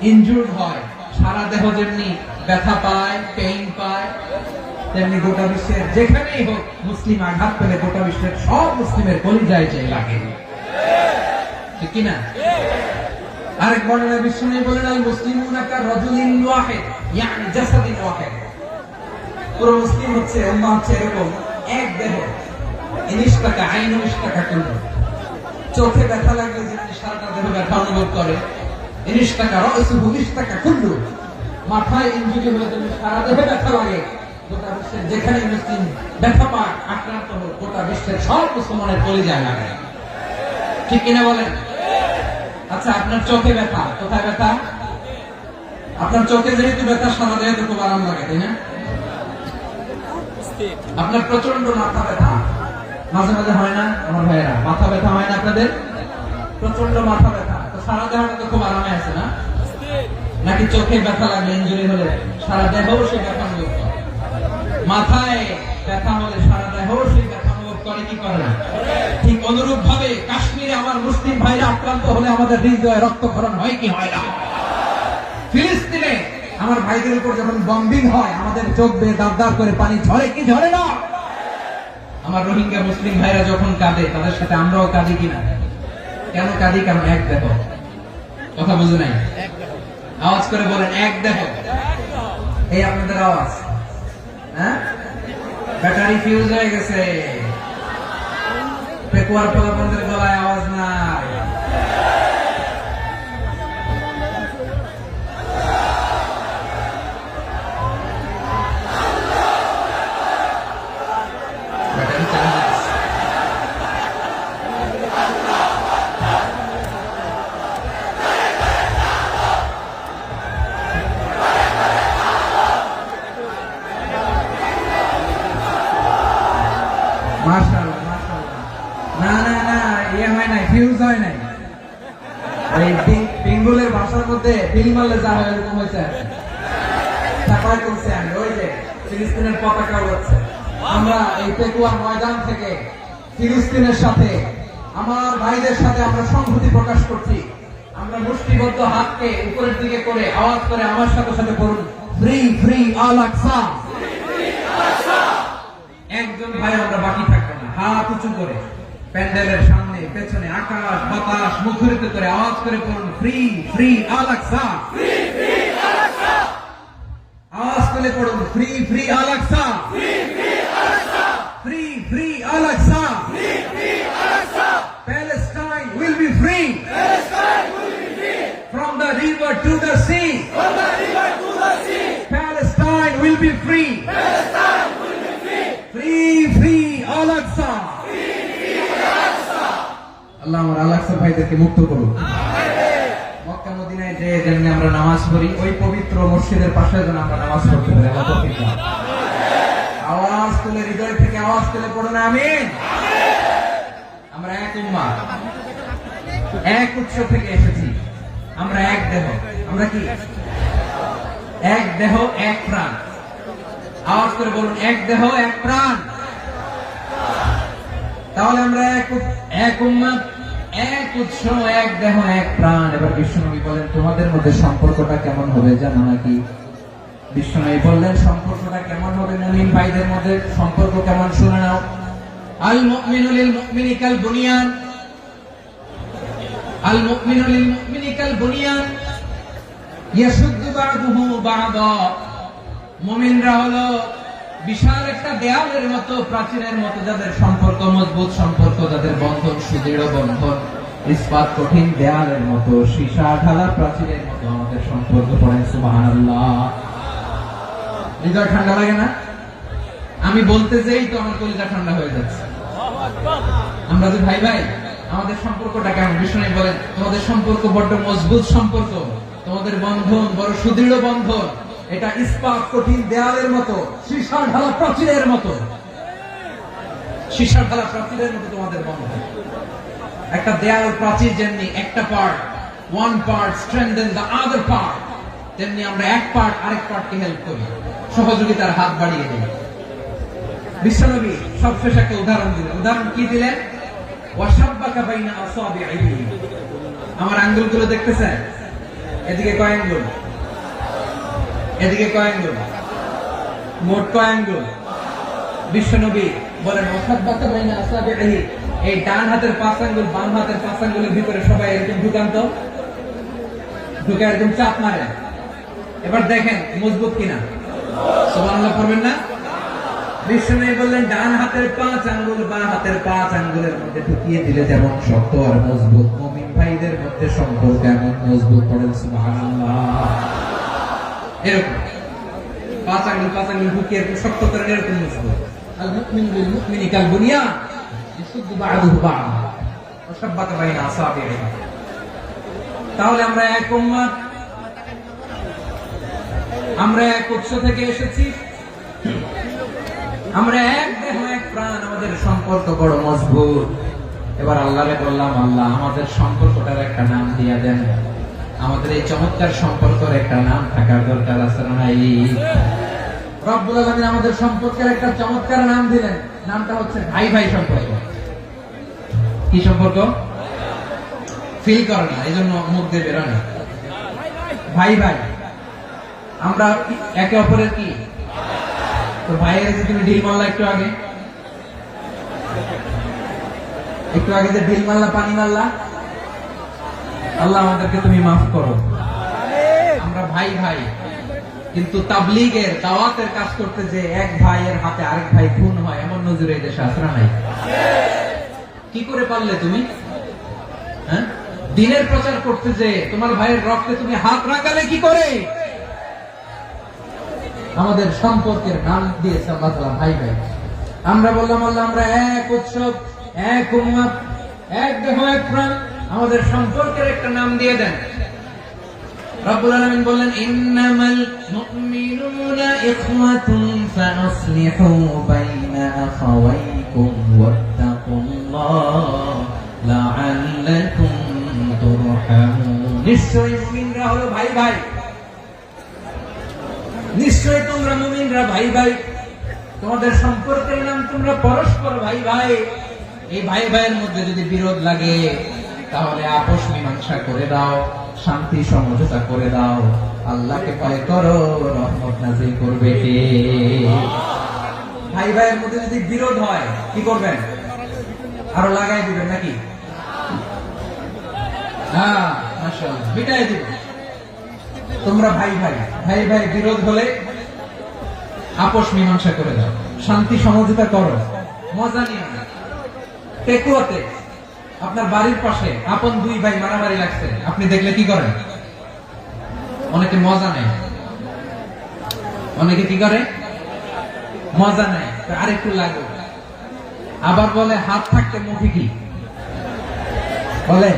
ইনজুরড হয়, সারা দেহ যেমনি ব্যথা পায়, পেইন পায়, তেমনি গোটা বিশ্বের যেখানেই হোক মুসলিম আঘাত পেলে গোটা বিশ্বের সব মুসলিমের কলিজায় যে লাগে, ঠিক কিনা? আরেক বর্ণনায় বিশ্বনবী বলেন আল মুসলিমুনা কা রাজুলিন ওয়াহিদ ইয়ানি জাসাদিন ওয়াহিদ। পুরো মুসলিম হচ্ছে, উম্মাহ হচ্ছে এরকম এক দেহ। ইনশতাকা আইনু ইশতাকা কুল্লু। চোখে ব্যথা লাগলে যেমনি সারাটা দেহ ব্যথা অনুভব করে, ইনশতাকা রাসুহু ইশতাকা কুল্লু। মাথায় ইনজুরি হলে যেমনি সারা দেহে ব্যথা লাগে, গোটা বিশ্বের যেখানে মুসলিম ব্যথা পায়, আক্রান্ত হোক, গোটা বিশ্বের সব মুসলমানের কলিজায় লাগে, ঠিক কিনা বলেন? আচ্ছা, আপনার চোখে ব্যথা, কোথায় ব্যথা? আপনার চোখে যেহেতু ব্যথা, সারা দেহে তো খুব আরাম লাগে, তাই না? আপনার প্রচন্ড মাথা ব্যথা মাঝে মাঝে হয় না আমার ভাইয়েরা? মাথা ব্যথা হয় না আপনাদের? প্রচন্ড মাথা ব্যথা, তো সারা দেহটা তো খুব আরামে আছে না? নাকি চোখে ব্যথা লাগলে, ইনজুরি হলে সারা দেহ সেই ব্যথা অনুভব করে? মাথায় ব্যথা হলে সারা দেহ সেই ব্যথা অনুভব করে কি করে না? ঠিক অনুরূপ ভাবে কাশ্মীরে আমার মুসলিম ভাইরা আক্রান্ত হলে আমাদের হৃদয়ে রক্তক্ষরণ হয় কি হয় না? ফিলিস্তিনে আমার ভাইদের উপর যখন বম্বিং হয়, আমাদের চোখ বেয়ে দাঁত দাঁত করে পানি ঝরে কি ঝরে না? আমার রোহিঙ্গা মুসলিম ভাইরা যখন কাঁদে, তাদের সাথে আমরাও কাঁদি কিনা? কেন কাঁদি? কারণ এক দেহ। কথা বুঝে নাই? আওয়াজ করে বলেন এক দেহ। এই আপনাদের আওয়াজ, হ্যাঁ? ব্যাটারি ফিউজ হয়ে গেছে, পেকুয়ার পোলাপনদের গলায় আওয়াজ নাই। ব্যাটারি চার্জ আছে। মাশাআল্লাহ, মাশাআল্লাহ। না না না, ইয়ে হয় নাই, ফিউজ হয় নাই। এই পিঙ্গুলের ভাষার মধ্যে পিল মারলে যা হয় এরকম হয়েছে। তারপরে করছে আমি ওই যে ফিলিস্তিনের পতাকা উড়াচ্ছে। আমরা এই পেকুয়া ময়দান থেকে ফিলিস্তিনের সাথে, আমার ভাইদের সাথে আমরা সংহতি প্রকাশ করছি। আমরা মুষ্টিবদ্ধ হাতকে উপরের দিকে করে আওয়াজ করে আমার সাথে সাথে বলুন ফ্রি ফ্রি আল আকসা। একজন ভাই আমরা বাকি থাকবো না, হাত উঁচু করে প্যান্ডেলের সামনে পেছনে আকাশ বাতাস মুখরিত করে আওয়াজ করে বলুন ফ্রি ফ্রি আল আকসা। আওয়াজ করে পড়ুন free free Al Aqsa, free free Al Aqsa. Palestine will be free from the river to the sea. Palestine will be free. Free free Al Aqsa. আল্লাহ আমার আল আকসা ভাইদেরকে মুক্ত করুন। মক্কা মদিনায় যে যেমনি আমরা নামাজ পড়ি, ওই পবিত্র মসজিদের পাশে যেন আমরা নামাজ পড়তে পারি। আল্লাহ তৌফিক দান। আওয়াজ তুলে, হৃদয় থেকে আওয়াজ তুলে পড়ুন আমিন। আমরা এক উম্মাহ, এক উৎস থেকে এসেছি, আমরা এক দেহ। আমরা কি? এক দেহ এক প্রাণ। আওয়াজ করে বলুন এক দেহ এক প্রাণ। তাহলে আমরা এক উম্মাহ, এক উৎস, এক দেহ এক প্রাণ। এবার বিশ্বনবী বলেন তোমাদের মধ্যে সম্পর্কটা কেমন হবে জানো নাকি? বিশ্বনবী বললেন সম্পর্কটা কেমন হবে মুমিন ভাইদের মধ্যে? সম্পর্ক কেমন শুনে নাও। আল মুমিনু লিল মুমিনি কাল বুনিয়ান, আল মুমিনু লিল মুমিনি কাল বুনিয়ান। ইয়াশুদ্দু বা'দুহু বা'দা, মুমিনরা হলো বিশাল একটা দেয়ালের মতো, প্রাচীরের মতো, যাদের সম্পর্ক মজবুত, সম্পর্ক যাদের বন্ধন সুদৃঢ় বন্ধন, ইস্পাত কঠিন দেয়ালের মতো, সীসা ঢালা প্রাচীরের মতো আমাদের সম্পর্ক। পড়েন সুবহানাল্লাহ। হৃদয় ঠান্ডা লাগে না? আমি বলতে যেই তো আমার কলিজা ঠান্ডা হয়ে যাচ্ছে। আমরা যে ভাই ভাই, আমাদের সম্পর্কটা কেমন? বিষ্ণু বলেন তোমাদের সম্পর্ক বড্ড মজবুত সম্পর্ক, তোমাদের বন্ধন বড় সুদৃঢ় বন্ধন, এটা ইস্পাত কঠিন দেয়ালের মতো, সীসা ঢালা প্রাচীরের মতো, সীসা ঢালা প্রাচীরের মতো তোমাদের বন্ধন। একটা দেয়াল প্রাচীর যেমনি একটা part, one part strengthen the other part, তেমনি আমরা এক পার্ট আরেক পার্টকে হেল্প করি, সহযোগিতার হাত বাড়িয়ে দিই। বিশ্বনবী সবশেষ একটা উদাহরণ দিলেন। উদাহরণ কি দিলেন? ওয়াশাব্বাকা বাইনা আসাবিহি, আমার আঙ্গুলগুলো দেখতেছেন? এদিকে কয় আঙ্গুল, এদিকে কয় আঙ্গুল, মোট কয় আঙ্গুল? বিশ্বনবী বলেন ওয়াশাব্বাকা বাইনা আসাবিহি, এই ডান হাতের 5 আঙ্গুল বাম হাতের 5 আঙ্গুলের ভিতরে সবাই এরকম ঢুকান তো, ঢুকে একদম চাপ মারে। এবার দেখেন মজবুত কিনা। সুবহানাল্লাহ পড়বেন না? বিষ্ণু বললেন ডান হাতের 5 আঙ্গুল বাম হাতের 5 আঙ্গুলের মধ্যে ঢুকিয়ে দিলে যেমন শক্ত আর মজবুত, মুমিন ভাইদের মধ্যে সম্পর্ক এমন মজবুত। পড়েন সুবহানাল্লাহ। এরকম 5 আঙ্গুল ঢুকিয়ে শক্ত করে এরকম মজবুত। আল মুমিনু বিল মুমিনি কাল বুনিয়ান ইয়াশুদ্দু বা'দুহু বা'দা ওয়া শাব্বাকা বাইনা আসাবিহি। তাহলে আমরা এক উম্মত, আমরা এক উৎস থেকে এসেছি, আমরা এক দেহ এক প্রাণ, আমাদের সম্পর্ক বড় মজবুত। এবার আল্লাহরে বললাম, আল্লাহ আমাদের সম্পর্কটার একটা নাম দিয়া দেন। আমাদের এই চমৎকার সম্পর্কের একটা নাম থাকার দরকার আছে না নাই? রব্বুল আলামিন আমাদের সম্পর্কের একটা চমৎকার নাম দিলেন। নামটা হচ্ছে ভাই ভাই সম্পর্ক। কি সম্পর্ক? ফিল করে না, এই জন্য মুখ দিয়ে বেরোয় না। ভাই ভাই, আমরা একে অপরের কি? তো ভাইয়ের যে তুমি ঢিল মারলা একটু আগে, একটু আগে যে ঢিল মারলা, পানি মারলা, আল্লাহ আমাদেরকে তুমি মাফ করো। আমরা ভাই ভাই, কিন্তু তাবলীগের দাওয়াতের কাজ করতে যে এক ভাইয়ের হাতে আরেক ভাই খুন হয়, এমন নজির এই দেশে আছে না নাই? কি করে পারলে তুমি? হ্যাঁ, দ্বীনের প্রচার করতে যে তোমার ভাইয়ের রক্তে তুমি হাত রাখালে কি করে? আমাদের সম্পর্কের নাম দিয়েছে আল্লাহ তাআলা ভাই ভাই। আমরা বললাম আল্লাহ আমরা এক উৎসব, এক উম্মত, এক দেহ এক প্রাণ, আমাদের সম্পর্কের একটা নাম দিয়ে দেন। রব্বুল আলামিন বললেন ইন্নামাল মুমিনুনা ইখওয়াতুন ফাসলিহু বাইনা আখাওয়াইকুম ওয়াত্তাকুল্লাহ লাআল্লাকুম তুরহামুন। নিশ্চয়ই মুমিনরা হলো ভাই ভাই, নিশ্চয় তোমরা মুমিনরা ভাই ভাই, তোমাদের সম্পর্কের নাম তোমরা পরস্পর ভাই ভাই। এই ভাই ভাইয়ের মধ্যে যদি বিরোধ লাগে তাহলে আপোষ মীমাংসা করে দাও, শান্তি সমঝোতা করে দাও। আল্লাহকে ভয় করো, রহমত নাযিল করবে কে? ভাই ভাইয়ের মধ্যে যদি বিরোধ হয় কি করবেন? আরো লাগাই দিবেন নাকি? হ্যাঁ মাশাআল্লাহ, বিটাই দিবেন। তোমরা ভাই ভাই, ভাই ভাই বিরোধ হলে আপোষ মীমাংসা করে দাও, শান্তি সমঝোতা করো, মজা নিয়ে না। টেকুয়াতে আপনার বাড়ির পাশে আপন দুই ভাই মারামারি লাগছে, আপনি দেখলে কি করেন? অনেকে মজা নেয়, অনেকে কি করে? মজা নেয়, আরেকটু লাগো। আবার বলে হাত থাকতে মুখে কি বলে?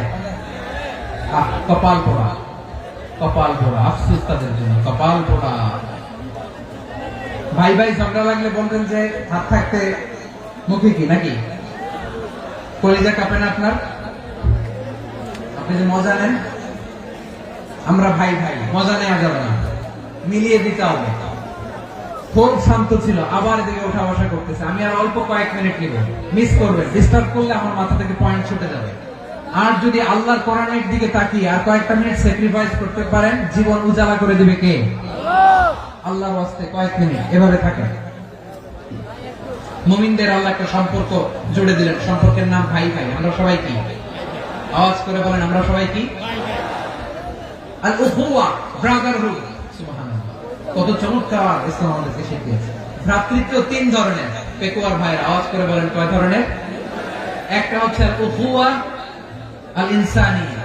কপাল পোড়া, কপাল পোড়া। আফসোস তাদের জন্য, কপাল পোড়া। ভাই ভাই ঝগড়া লাগলে বলবেন যে হাত থাকতে মুখে কি, নাকি? কলিজা কাঁপে না আপনার? আপনি যে মজা নেন। আমরা ভাই ভাই, মজা নেওয়া যাবে না, মিলিয়ে দিতে হবে। খুব শান্ত ছিল, আবার এদিকে ওঠা বসা করতেছে। আমি আর অল্প কয়েক মিনিট নিব, মিস করবেন। ডিস্টার্ব করলে আমার মাথা থেকে পয়েন্ট ছুটে যাবে। আর যদি আল্লাহর কোরআনের দিকে তাকিয়ে আর কয়েকটা মিনিট স্যাক্রিফাইস করতে পারেন, জীবন উজালা করে দিবে কে? আল্লাহর ওয়াস্তে কয়েক মিনিট এভাবে থাকেন। মুমিনদের আল্লাহ একটা সম্পর্ক জুড়ে দিলেন, সম্পর্কের নাম ভাই ভাই। আমরা সবাই কি? আওয়াজ করে বলেন, আমরা সবাই কি? আল উখুওয়া, ব্রাদারহুড। সুবহানাল্লাহ, কত চমৎকার ইসলাম আমাদেরকে শিখিয়েছে। ভ্রাতৃত্ব তিন ধরনের। পেকুয়ার ভাইয়ের আওয়াজ করে বলেন কয় ধরনের? একটা হচ্ছে উখুয়া আল ইনসানিয়া,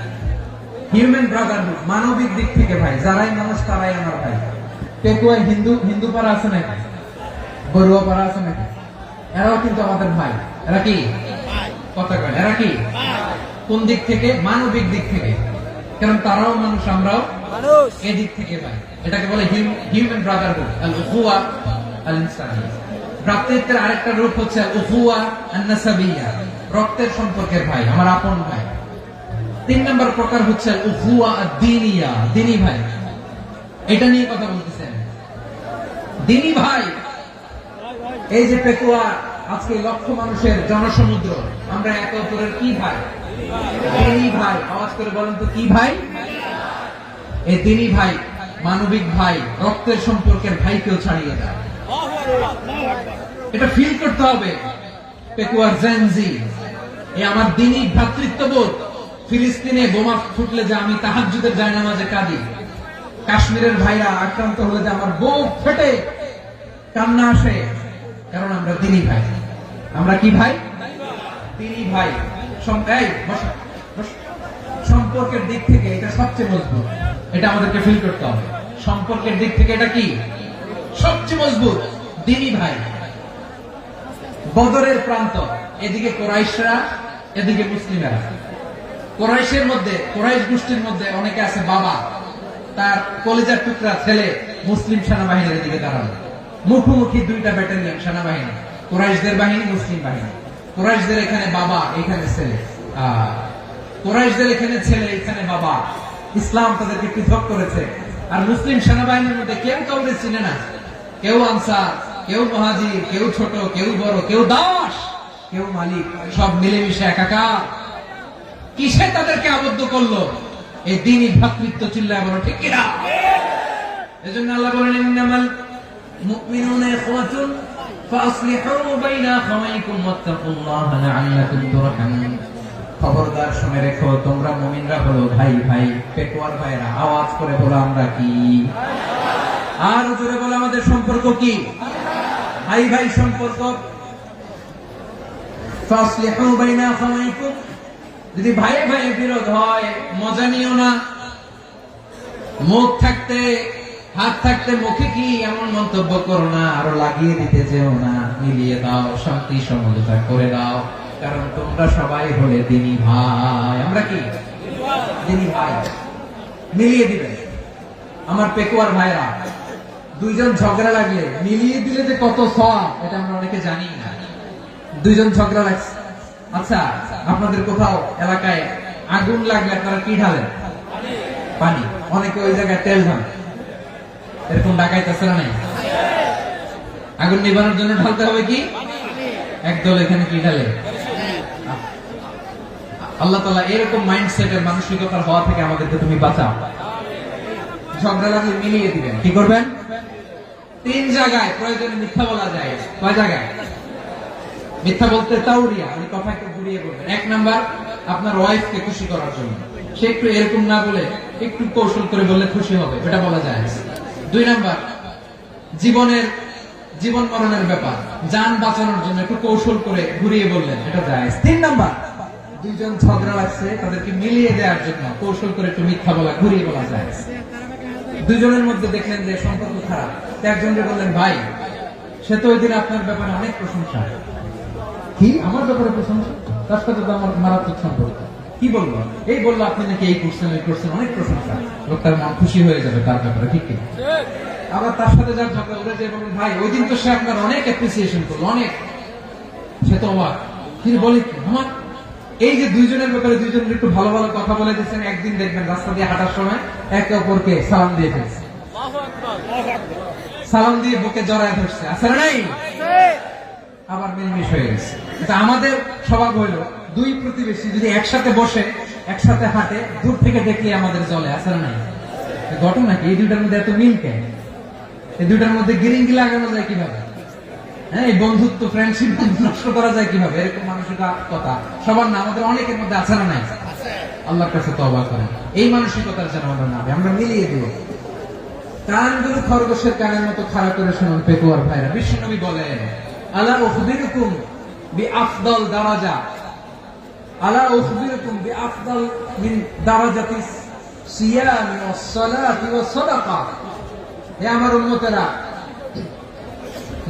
হিউম্যান ব্রাদারহুড, মানবিক দিক থেকে ভাই, যারাই মানুষ তারাই আমার ভাই। পেকুয়ায় হিন্দু পাড়া আছে নাকি? বড়ুয়া পাড়া আছে নাকি? এরাও কিন্তু আমাদের ভাই। এরা কি কথা কয়? এরা কি কোন দিক থেকে? মানবিক দিক থেকে, কারণ তারাও মানুষ, আমরাও মানুষ। এদিক থেকে ভাই। এটাকে বলে হিউম্যান ব্রাদারহুড, আল উখুয়া আল ইনসানিয়া। ভ্রাতৃত্বের আরেকটা রূপ হচ্ছে আল উখুয়া আন নাসাবিয়া, রক্তের সম্পর্কের ভাই, আমার আপন ভাই। 3 নম্বর প্রকার হচ্ছে আল উখুয়া আদ-দীনিয়া, দ্বীনি ভাই। এটা নিয়ে কথা বলতেছেন, দ্বীনি ভাই। এই যে পেকুয়া, আজকে লক্ষ মানুষের জনসমুদ্র, আমরা একে অপরের কি ভাই? দ্বীনি ভাই। আওয়াজ করে বলেন তো কি ভাই? এই দ্বীনি ভাই, মানবিক ভাই, রক্তের সম্পর্কের ভাইকেও ছাড়িয়ে দেয়। এটা ফিল করতে হবে। পেকুয়ার জেনজি, এই আমার দ্বীনি ভ্রাতৃত্ববোধ। ফিলিস্তিনে বোমা ফুটলে যে আমি তাহাজ্জুদের জায়নামাজে কাঁদি, কাশ্মীরের ভাইরা আক্রান্ত হলে যে আমার বুক ফেটে কান্না আসে, কারণ আমরা দ্বীনি ভাই। আমরা কি ভাই? দ্বীনি ভাই। সম্পর্কের দিক থেকে এটা সবচেয়ে মজবুত। এটা আমাদেরকে ফিল করতে হবে। সম্পর্কের দিক থেকে এটা কি সবচেয়ে মজবুত? দ্বীনি ভাই। বদরের প্রান্ত, এদিকে কোরাইশরা, এদিকে মুসলিমেরা। কোরাইশের মধ্যে, কোরাইশ গোষ্ঠীর মধ্যে অনেকে আছে বাবা, তার কলিজার টুকরা ছেলে মুসলিম সেনাবাহিনীর দিকে দাঁড়ানো। মুখোমুখি দুইটা ব্যাটালিয়ন সেনাবাহিনী, কোরাইশদের বাহিনী, মুসলিম বাহিনী। কোরাইশদের এখানে বাবা, এখানে ছেলে। কোরাইশদের এখানে ছেলে, এখানে বাবা। ইসলাম তাদেরকে পৃথক করেছে। আর মুসলিম সেনাবাহিনীর মধ্যে কেউ কাউকে চিনে না। কেউ আনসার, কেউ মুহাজির, কেউ ছোট, কেউ বড়, কেউ দাস, কেউ মালিক, সব মিলেমিশে একাকার। কিসে তাদেরকে আবদ্ধ করলো? এই দ্বীনি ভ্রাতৃত্ব। চিল্লায় বলো ঠিক কিনা? এজন্য আল্লাহ বলেন, ইন্নামাল মুমিনুনা ইখওয়াতুন ফাসলিহু বাইনা আখাওয়াইকুম ওয়াত্তাকুল্লাহা লাআল্লাকুম তুরহামুন। খবরদার শুনে রেখো, তোমরা মুমিনরা হলো ভাই ভাই। পেকুয়ার ভাইরা আওয়াজ করে বলো আমরা কি? আর জোরে বলো আমাদের সম্পর্ক কি? ভাই ভাই সম্পর্ক। ফাসলিহু বাইনা আখাওয়াইকুম, যদি ভাই ভাই বিরোধ হয় মজা নিও না। মুখ থাকতে, হাত থাকতে মুখে কি এমন মন্তব্য করো না, আরো লাগিয়ে দিতে যেও না। মিলিয়ে দাও, শান্তি সমঝোতা করে দাও, কারণ তোমরা সবাই হলে দ্বীনি ভাই। আমরা কি দ্বীনি ভাই? মিলিয়ে দিবে। আমার পেকুয়ার ভাইরা, দুইজন ঝগড়া লাগলে মিলিয়ে দিলে যে কত সওয়াব, এটা আমরা অনেকে জানি না। দুইজন ঝগড়া লাগছে, আচ্ছা আপনাদের কোথাও এলাকায় আগুন লাগলে আপনারা কি ঢালেন? পানি। অনেকে ওই জায়গায় তেল ঢালেন। এরকম ডাকাইতেছে না? নাই? আগুন নিবানোর জন্য ঢালতে হবে কি? একদল এখানে কি ঢালে? আল্লাহ তাআলা এরকম মাইন্ডসেটের, মানসিকতার হওয়া থেকে আমাদেরকে তুমি বাঁচাও। ঝগড়া লাগলে মিলিয়ে দিবেন। কি করবেন? 3 জায়গায় প্রয়োজনে মিথ্যা বলা যায়। কয় জায়গায় মিথ্যা বলতে? তাওরিয়া, ওই কথাকে ঘুরিয়ে বলবেন। 1 নাম্বার, আপনার ওয়াইফকে খুশি করার জন্য। সে একটু এরকম না বলে একটু কৌশল করে বললে খুশি হবে, এটা বলা যায়। 2 নাম্বার, জীবন মরণের ব্যাপার, জান বাঁচানোর জন্য একটু কৌশল করে ঘুরিয়ে বললেন, এটা যায়। 3 নাম্বার, দুইজন ঝগড়া লাগছে, তাদেরকে মিলিয়ে দেওয়ার জন্য কৌশল করে একটু মিথ্যা বলা, ঘুরিয়ে বলা যায়। দুজনের মধ্যে দেখলেন যে সম্পর্ক খারাপ, একজনকে বললেন ভাই, সে তো ওই দিন আপনার ব্যাপারে অনেক প্রশংসা। কি আমার ব্যাপারে প্রশংসা? তার সাথে তো আমার মারাত্মক সম্পর্ক। কি বলবো? এই বললো আপনি নাকি এই করছেন, ওই করছেন, অনেক প্রশংসা। লোকটার মন খুশি হয়ে যাবে তার ব্যাপারে, ঠিক কিনা? আবার তার সাথে যার ঝগড়া উড়ে যায়, বলুন ভাই ওই দিন তো সে আপনার অনেক অ্যাপ্রিসিয়েশন করলো, অনেক। সে তো অবাক, তিনি বলে কি আমার এই যে দুইজনের ব্যাপারে দুইজনের একটু ভালো ভালো কথা বলে দিচ্ছেন, একদিন দেখবেন রাস্তা দিয়ে হাঁটার সময় একে অপরকে সালাম দিয়ে ফেলছে, সালাম দিয়ে বুকে জড়ায় ধরছে, আছে না নাই? আবার মিলমিশ হয়ে গেছে। এটা আমাদের স্বভাব হইলো, দুই প্রতিবেশী যদি একসাথে বসে একসাথে হাঁটে, দূর থেকে দেখলে আমাদের জলে, আছে না নাই? ঘটনা কি? এই দুইটার মধ্যে এত মিল কেন? এই দুইটার মধ্যে গিরিঙ্গি লাগানো যায় কিভাবে? হ্যাঁ, এই বন্ধুত্ব, ফ্রেন্ডশিপ নষ্ট করা যায় কিভাবে? এরকম মানসিকতা সবার না, আমাদের অনেকের মধ্যে আছে না নাই? আল্লাহর কাছে তওবা করেন, এই মানসিকতার যেন আমরা না, আমরা মিলিয়ে দিব। কানগুলো খরগোশের কানের মতো খাড়া করে শুনুন পেকুয়ার ভাইরা। বিশ্বনবী বলেন, আলা উখবিরুকুম বিআফদাল দারাজা, আলা উখবিরুকুম বিআফদাল মিন দারাজাতিস সিয়াম ওয়াস সালাতি ওয়াস সাদাকা। হে আমার উম্মতেরা,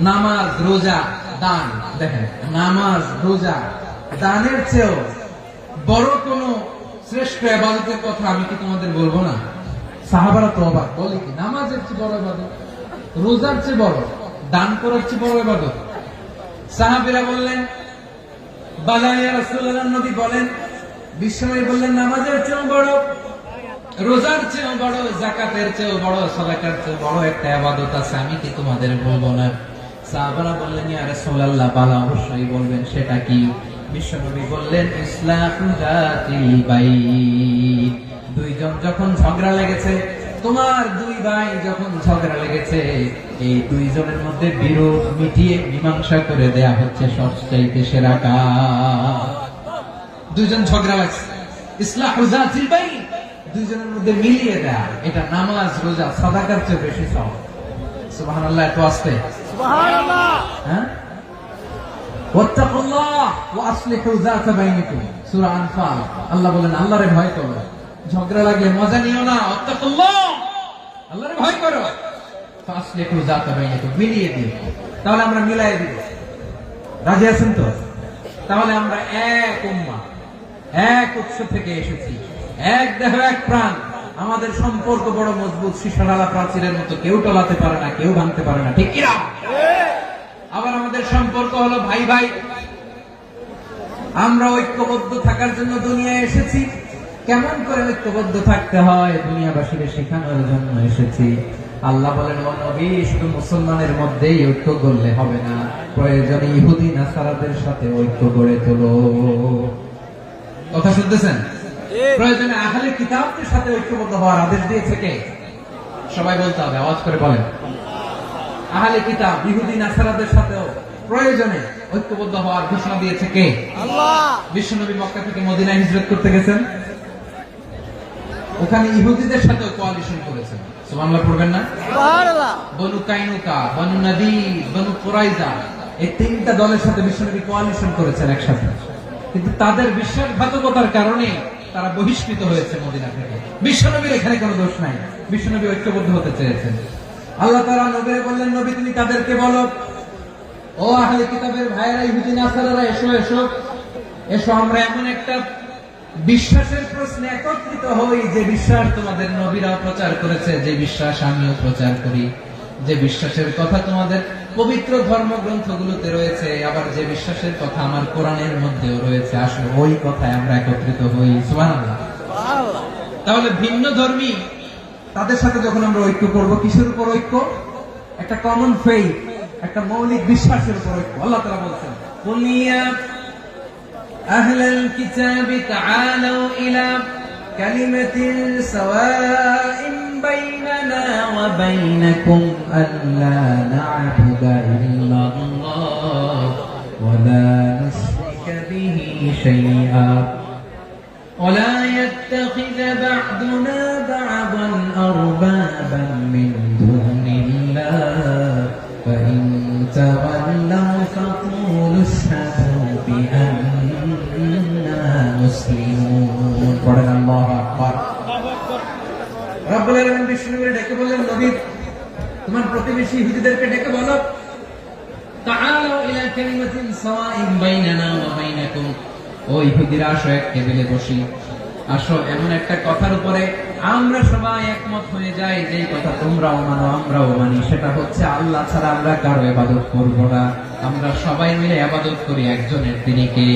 নামাজ, রোজা, দান, দেখেন নামাজ, রোজা, দানের চেয়েও বড় কোন শ্রেষ্ঠ ইবাদতের কথা আমি কি তোমাদের বলবো না? সাহাবারা তো অবাক, বলে কি নামাজের চেয়ে বড় ইবাদত, রোজার চেয়ে বড়, দান করার চেয়ে বড় ইবাদত? সাহাবীরা বললেন, বালা ইয়া রাসূলুল্লাহ। নবী বলেন, বিশ্বনবী বললেন, নামাজের চেয়েও বড়, রোজার চেয়েও বড়, যাকাতের চেয়েও বড়, সাদাকার চেয়েও বড় একটা ইবাদত আছে, আমি কি তোমাদের বলবো না? সাহাবারা বললেন, ইয়া রাসূলুল্লাহ, বালা, অবশ্যই বলবেন, সেটা কি? বিশ্বনবী বললেন, ইসলাহু যাতিল বাইন। দুইজন যখন ঝগড়া লেগেছে, তোমার দুই ভাই যখন ঝগড়া লেগেছে, এই দুইজনের মধ্যে বিরোধ মিটিয়ে মীমাংসা করে দেয়া হচ্ছে সবচাইতে সেরা কাজ। দুইজন ঝগড়া লাগছে, ইসলাহু যাতিল বাইন, দুইজনের মধ্যে মিলিয়ে দেয়া, এটা নামাজ, রোজা, সাদাকার চেয়ে বেশি সওয়াব। সুবহানাল্লাহ, এত আসতে সুবহানাল্লাহ। হ্যাঁ, ওয়াত্তাকুল্লাহ ওয়া আসলিহু যাতা বাইনিকুম, সূরা আনফাল। আল্লাহ বলেন, আল্লাহরে ভয় করো, ঝগড়া লাগলে মজা নিও না, ওয়াত্তাকুল্লাহ, আল্লাহরে ভয় করো, ফাসলিহু যাতা বাইনিকুম, মিলিয়ে দিও। তাহলে আমরা মিলাই দিব, রাজি আছেন তো? তাহলে আমরা এক উম্মাহ, এক উৎস থেকে এসেছি, এক দেহ, এক প্রাণ। আমাদের সম্পর্ক বড় মজবুত, সীসাডালা প্রাচীরের মতো, কেউ টলাতে পারে না, কেউ ভাঙতে পারে না, ঠিক কিনা? আবার আমাদের সম্পর্ক হলো ভাই ভাই। আমরা ঐক্যবদ্ধ থাকার জন্য দুনিয়ায় এসেছি। কেমন করে ঐক্যবদ্ধ থাকতে হয় দুনিয়াবাসীকে শেখানোর জন্য এসেছি। আল্লাহ বলেন, ও নবী, শুধু মুসলমানের মধ্যেই ঐক্য করলে হবে না, প্রয়োজনে ইহুদি নাসারাদের সাথে ঐক্য গড়ে তোলো। কথা শুনতেছেন? প্রয়োজনে আহলে কিতাবদের সাথে ঐক্যবদ্ধ হওয়ার আদেশ দিয়েছে কে? সবাই বলতে হবে, আওয়াজ করে বলেন। আহলে কিতাব, ইহুদি নাসারাদের সাথেও প্রয়োজনে ঐক্যবদ্ধ হওয়ার ঘোষণা দিয়েছে কে? আল্লাহ। বিশ্বনবী মক্কা থেকে মদিনায় হিজরত করতে গেছেন, ওখানে ইহুদিদের সাথেও কোয়ালিশন করেছেন। সুবহানাল্লাহ পড়বেন না? সুবহানাল্লাহ। বনু কাইনুকা, বনু নাদির, বনু কুরাইজা, এই তিনটা দলের সাথে বিশ্বনবী কোয়ালিশন করেছেন একসাথে। কিন্তু তাদের বিশ্বাসঘাতকতার কারণে তারা বহিষ্কৃত হয়েছে মদিনা থেকে। বিশ্বনবীর এখানে কোনো দোষ নাই, বিশ্বনবী ঐক্যবদ্ধ হতে চেয়েছেন। আল্লাহ তাআলা নবীকে বললেন, নবী তুমি তাদেরকে বলো, ও আহলে কিতাবের ভাইয়েরা, ইহুদি নাসারারা, এসো এসো এসো, আমরা এমন একটা বিশ্বাসের প্রশ্নে একত্রিত হই, যে বিশ্বাস তোমাদের নবীরাও প্রচার করেছে, যে বিশ্বাস আমিও প্রচার করি, যে বিশ্বাসের কথা তোমাদের পবিত্র ধর্মগ্রন্থগুলোতে রয়েছে, আবার যে বিশ্বাসের কথা আমার কোরআনের মধ্যেও রয়েছে, আসলে ওই কথায় আমরা একত্রিত হই। সুবহানাল্লাহ। সুবহানাল্লাহ। তাহলে ভিন্ন ধর্মী তাদের সাথে যখন আমরা ঐক্য করব, কিসের উপর ঐক্য? একটা কমন ফেইথ, একটা মৌলিক বিশ্বাসের উপর ঐক্য। আল্লাহ তাআলা বলেছেন, কুল ইয়া আহলাল কিতাবি তাআলু ইলা কালিমাতিন সাওয়াইন বাইনানা ওয়া বাইনাকুম আল্লা না'বুদা ইল্লাল্লাহ ওয়া লা নুশরিকা বিহি শাইআ ولا يتخذ بعضنا بعضا أربابا من دون الله فإن تولوا فقولوا اشهدوا بأننا مسلمون. পড়েন আল্লাহু আকবার। রব্বুল আলামিন বিষ্ণুকে ডেকে বললেন, নবী তোমার প্রতিবেশী ইহুদিদেরকে ডেকে বলো, তাআলু ইলা কালিমাতিন সাওয়াইন বাইনানা ওয়া বাইনাকুম, ও ইহুদিরা, আসো এক টেবিলে বসি, আসো এমন একটা কথার উপরে আমরা সবাই একমত হয়ে যাই, যে কথা তোমরাও মানো আমরাও মানি, সেটা হচ্ছে আল্লাহ ছাড়া আমরা কারো ইবাদত করব না, আমরা সবাই মিলে ইবাদত করি একজনের, তিনি কে?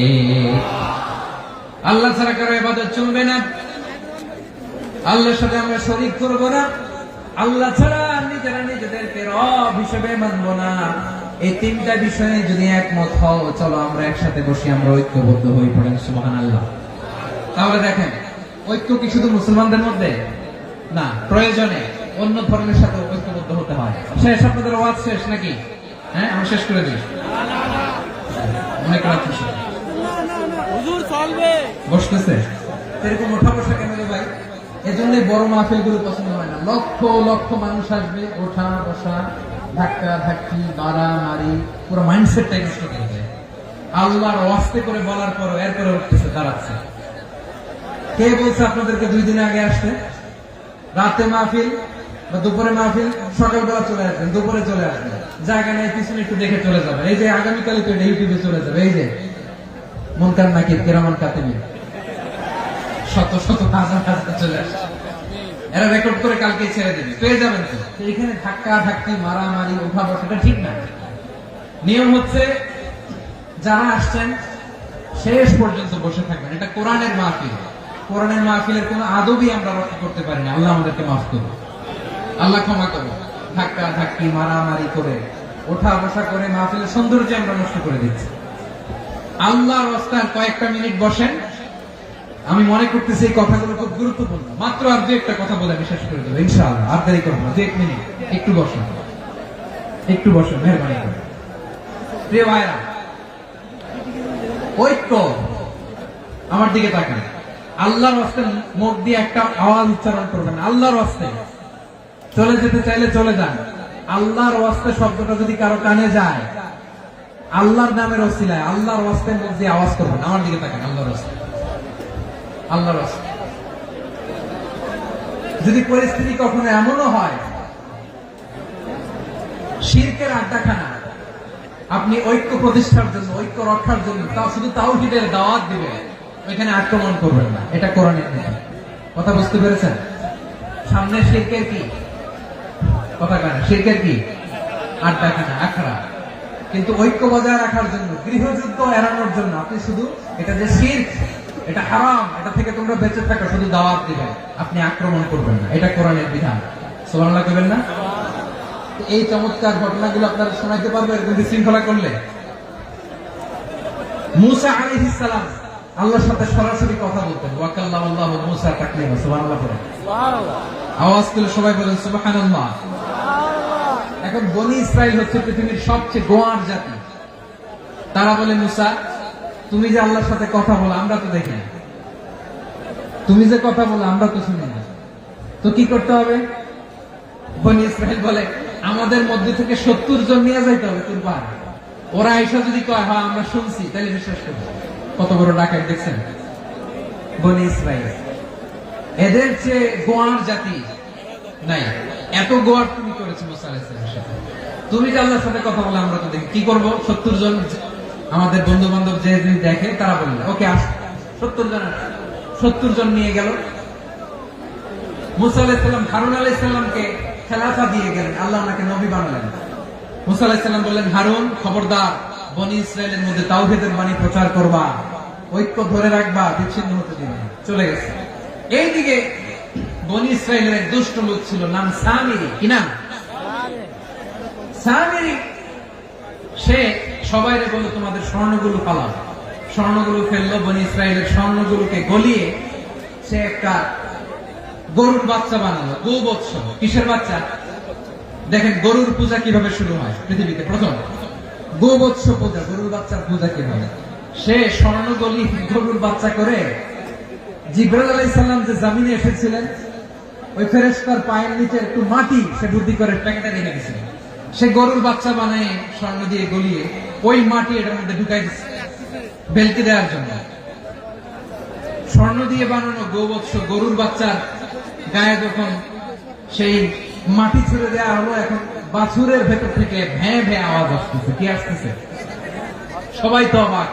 আল্লাহ ছাড়া কারো ইবাদত চলবে না, আল্লাহর সাথে আমরা শরীক করব না, আল্লাহ ছাড়া নিজেরা নিজেদেরকে রব হিসেবে মানব না। এই তিনটা বিষয়ে যদি একমত হও, চলো আমরা একসাথে বসি, আমরা ঐক্যবদ্ধ হয়ে পড়েন। সুবহানাল্লাহ। তাহলে দেখেন, ঐক্য কি শুধু মুসলমানদের মধ্যে না, প্রয়োজনে অন্য ধর্মের সাথে ঐক্যবদ্ধ হতে হয়। শেষ, আপনাদের ওয়াজ শেষ নাকি? হ্যাঁ, আমি শেষ করে দিই, অনেক রাত হয়েছে। হুজুর চলবে, বসতেছে এরকম ওঠা বসা কেন রে ভাই? এজন্য বড় মাহফিল গুলো পছন্দ হয় না। লক্ষ লক্ষ মানুষ আসবে, ওঠা বসা, ধাক্কা ধাক্কি, মারামারি, পুরো মাইন্ডসেটটাই নষ্ট করে দেয়। আল্লাহর ওয়াস্তে করে বলার পর এরপরে উঠতেছে, দাঁড়াচ্ছে। কে বলছে আপনাদেরকে 2 দিন আগে আসতে? রাতে মাহফিল বা দুপুরে মাহফিল, সকালবেলা চলে আসবেন, দুপুরে চলে আসবেন, জায়গা নাই পিছনে একটু দেখে চলে যাবে। এই যে আগামীকালে তো ইউটিউবে চলে যাবে, এই যে মুনকার নাকির কিরামান কাতিবিন শত শত হাজার হাজার চলে আসছে, এরা রেকর্ড করে কালকে ছেড়ে দেবে, পেয়ে যাবেন তো। এখানে ধাক্কা ধাক্কি, মারামারি, উঠা বসাটা ঠিক না। নিয়ম হচ্ছে যারা আসছেন শেষ পর্যন্ত বসে থাকবেন। এটা কোরআনের মাহফিল। কোরআনের মাহফিলের কোন আদবই আমরা রক্ষা করতে পারি না। আল্লাহ আমাদেরকে মাফ করুন, আল্লাহ ক্ষমা করুন। ধাক্কা ধাক্কি, মারামারি করে, ওঠা বসা করে মাহফিলের সৌন্দর্য আমরা নষ্ট করে দিচ্ছি। আল্লাহর রাস্তায় কয়েকটা মিনিট বসেন। আমি মনে করতেছি এই কথাগুলো খুব গুরুত্বপূর্ণ। মাত্র আর 2-1টা কথা বলে আমি শেষ করে দেবো ইনশাআল্লাহ। আর দেরি করবো না, 2-1 মিনিট একটু বসেন, একটু বসেন, মেহরবানি করে। প্রিয় ভাইরা, ঐক্য, আমার দিকে তাকান। আল্লাহর রাস্তায় মুখ দিয়ে একটা আওয়াজ উচ্চারণ করবেন, আল্লাহর রাস্তায়। চলে যেতে চাইলে চলে যান। আল্লাহর রাস্তায় শব্দটা যদি কারো কানে যায়, আল্লাহর নামের ওসিলায় আল্লাহর রাস্তায় মুখ দিয়ে আওয়াজ করবেন। আমার দিকে তাকান, আল্লাহর রাস্তায়, আল্লাহর রাস্তায়। যদি পরিস্থিতি কখনো এমনও হয় শিরকের আড্ডাখানা, আপনি ঐক্য প্রতিষ্ঠার জন্য, ঐক্য রক্ষার জন্য শুধু তাওহীদের দাওয়াত দিবেন, ওইখানে আক্রমণ করবেন না। এটা কোরআনের নীতি। কথা বুঝতে পেরেছেন? সামনে শিরকের কি কথা কানে, শিরকের কি আড্ডাখানা, আখড়া। কিন্তু ঐক্য বজায় রাখার জন্য, গৃহযুদ্ধ এড়ানোর জন্য আপনি শুধু এটা যে শিরক, এটা হারাম, এটা থেকে তোমরা বেঁচে থাকো, শুধু দাওয়াত দিবেন, আপনি আক্রমণ করবেন না। এটা কোরআনের বিধান। সুবহানাল্লাহ করবেন না? এই চমৎকার ঘটনাগুলো আপনারা শোনাইতে পারবেন এরকম বিশৃঙ্খলা করলে। মূসা আলাইহিস সালাম আল্লাহর সাথে সরাসরি কথা বলতেন। ওয়া কাল্লামাল্লাহু মূসা তাকলিমা। সুবহানাল্লাহ পড়েন, আওয়াজ তুলে সবাই বলেন সুবহানাল্লাহ। এখন বনি ইসরাইল হচ্ছে পৃথিবীর সবচেয়ে গোয়ার জাতি। তারা বলে, মূসা তুমি যে আল্লাহর সাথে কথা বলো আমরা তো দেখি না, তুমি যে কথা বলো আমরা তো শুনি না, তো কি করতে হবে? বনি ইসরাইল বলে, আমাদের মধ্যে থেকে 70 জন নিয়ে যাইতে হবে তোর পাহাড়ে। ওরা এসে যদি কয় হ্যাঁ আমরা শুনছি, তাহলে বিশ্বাস করবো। কত বড় ডাকাত দেখছেন বনি ইসরাইল। এদের চেয়ে গোয়ার জাতি নাই। এত গোয়ার তুমি করেছো মুসা আলাইহিস সালামের সাথে। তুমি যে আল্লাহর সাথে কথা বলে আমরা তো দেখি, কি করবো? 70 জন আমাদের বন্ধু বান্ধব যে দেখে তারা বললো ওকে আস, 70 জন নিয়ে গেল। মুসা আলাইহিস সালাম হারুন আলাইহিস সালামকে খেলাফা দিয়ে গেলেন, আল্লাহ ওনাকে নবী বানালেন। মুসা আলাইহিস সালাম বললেন, হারুন খবরদার, বনি ইসরায়েলের মধ্যে তাওহীদের বাণী প্রচার করবা, ঐক্য ধরে রাখবা, বিচ্ছিন্ন হতে দিবে না। চলে গেছে। এইদিকে বনি ইসরায়েলের এক দুষ্ট লোক ছিল, নাম সামিরি। কি নাম? সামিরি। সে সবাইরে বলল তোমাদের স্বর্ণগুলো পালাও। স্বর্ণগুলো ফেললো, বনি ইসরায়েলের স্বর্ণগুলোকে গলিয়ে সে একটা গরুর বাচ্চা বানালো। গোবৎস। কিসের বাচ্চা? দেখেন গরুর পূজা কিভাবে শুরু হয় পৃথিবীতে প্রথম। গোবৎস পূজা, গরুর বাচ্চার পূজা কিভাবে? সে স্বর্ণগলি গরুর বাচ্চা করে জিবরাইল আলাইহিস সালাম যে জমিনে এসেছিলেন, ওই ফেরেশতার পায়ের নিচে একটু মাটি সে বুদ্ধি করে প্যাকেটে রেখে দিয়েছিল। সে গরুর বাচ্চা বানায় স্বর্ণ দিয়ে গলিয়ে ওই মাটি এটার মধ্যে ঢুকাই দিচ্ছে বেলকি দেওয়ার জন্য। স্বর্ণ দিয়ে বানানো গোবৎস গরুর বাচ্চার গায়ে যখন সেই মাটি ছুড়ে দেওয়া হলো, এখন বাছুরের ভেতর থেকে ভ্যাঁ ভ্যাঁ আওয়াজ আসতেছে। কি আসতেছে? সবাই তো অবাক।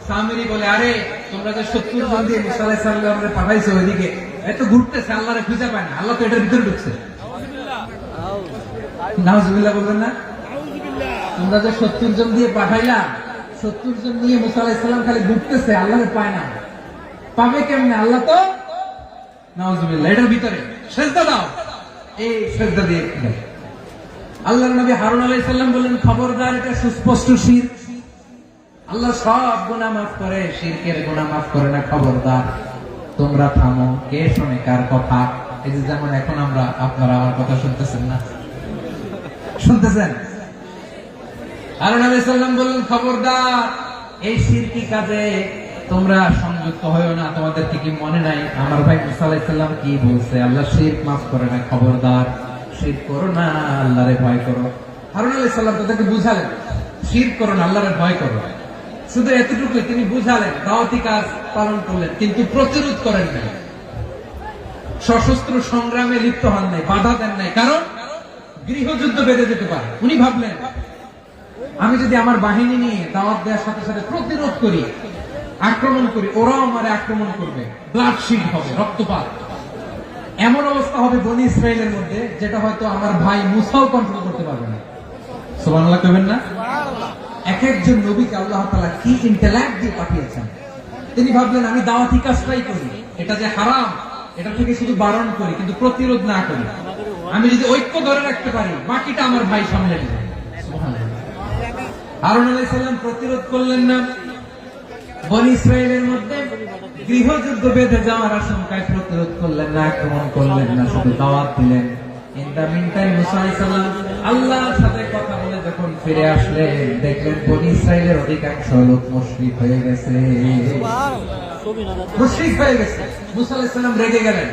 সামিরি বলে, আরে তোমরা যে 70 জন দিয়ে মুসা আলাইহিস সালামকে পাঠাইছো ওইদিকে, এত ঘুরতেছে, আল্লাহরে খুঁজে পায় না, আল্লাহ তো এটার ভিতরে ঢুকছে। নাউজুবিল্লাহ বলবেন না? তোমরা যে 70 জন দিয়ে পাঠাইলা, 70 জন নিয়ে মুসা আলাইহিস সালাম খালি ঘুরতেছে, আল্লাহরে পায় না। পাবে কেমনে? আল্লাহ তো নাউজুবিল্লাহ এটার ভিতরে। সেজদা দাও। এই সেজদা দিয়ে আল্লাহর নবী হারুন আলাইহিস সালাম বললেন, খবরদার, এটা সুস্পষ্ট শিরক। আল্লাহ সব গুনাহ মাফ করে, শিরকের গুনাহ মাফ করে না। খবরদার, তোমরা থামো। কে শোনে কার কথা? এই যে যেমন এখন আপনারা আমার কথা শুনতেছেন না? শুনতেছেন? হারুন আলাইহিস সালাম বললেন, খবরদার, এই শিরকি কাজে তোমরা সংযুক্ত হয়েও না, তোমাদেরকে কি মনে নাই আমার ভাই মুসা আলাইহিস সালাম কি বলছে? আল্লাহ শিরক মাফ করে না, খবরদার শিরক করো না, আল্লাহরে ভয় করো। হারুন আলাইহিস সালাম তাদেরকে বুঝালেন শিরক করো না, আল্লাহরে ভয় করো। শুধু এতটুকুই তিনি বুঝালেন, দাওয়াতি কাজ পালন করলেন, কিন্তু প্রতিরোধ করেন নাই, সশস্ত্র সংগ্রামে লিপ্ত হন নাই, বাধা দেন নাই, কারণ গৃহযুদ্ধ বেঁধে যেতে পারে। উনি ভাবলেন আমি যদি আমার বাহিনী নিয়ে দাওয়াত দেওয়ার সাথে সাথে প্রতিরোধ করি, আক্রমণ করি, ওরাও আমারে আক্রমণ করবে, ব্লাডশিড হবে, রক্তপাত, এমন অবস্থা হবে বনি ইসরায়েলের মধ্যে যেটা হয়তো আমার ভাই মুসাও কন্ট্রোল করতে পারবে না। সুবহানাল্লাহ কইবেন না? এক একজন নবীকে আল্লাহ তাআলা কি ইন্টেলেক্ট দিয়ে পাঠিয়েছেন। তিনি ভাবলেন আমি দাওয়াতি কাজটাই করি, এটা যে হারাম এটা থেকে শুধু বারণ করি, কিন্তু প্রতিরোধ না করি। আমি যদি ঐক্য ধরে রাখতে পারি, বাকিটা আমার ভাই সামলে নেবে। সুবহানাল্লাহ। হারুন আলাইহিস সালাম প্রতিরোধ করলেন না, বনি ইসরায়েলের মধ্যে গৃহযুদ্ধ বেঁধে যাওয়ার আশঙ্কায় প্রতিরোধ করলেন না, আক্রমণ করলেন না, শুধু দাওয়াত দিলেন। ইন দা মিন টাইম মুসা আলাইহিস সালাম আল্লাহর সাথে কথা বলে যখন ফিরে আসলেন, দেখলেন বনি ইসরায়েলের অধিকাংশ লোক মুশরিক হয়ে গেছে। মুশরিক হয়ে গেছে। মুসা আলাইহিস সালাম রেগে গেলেন।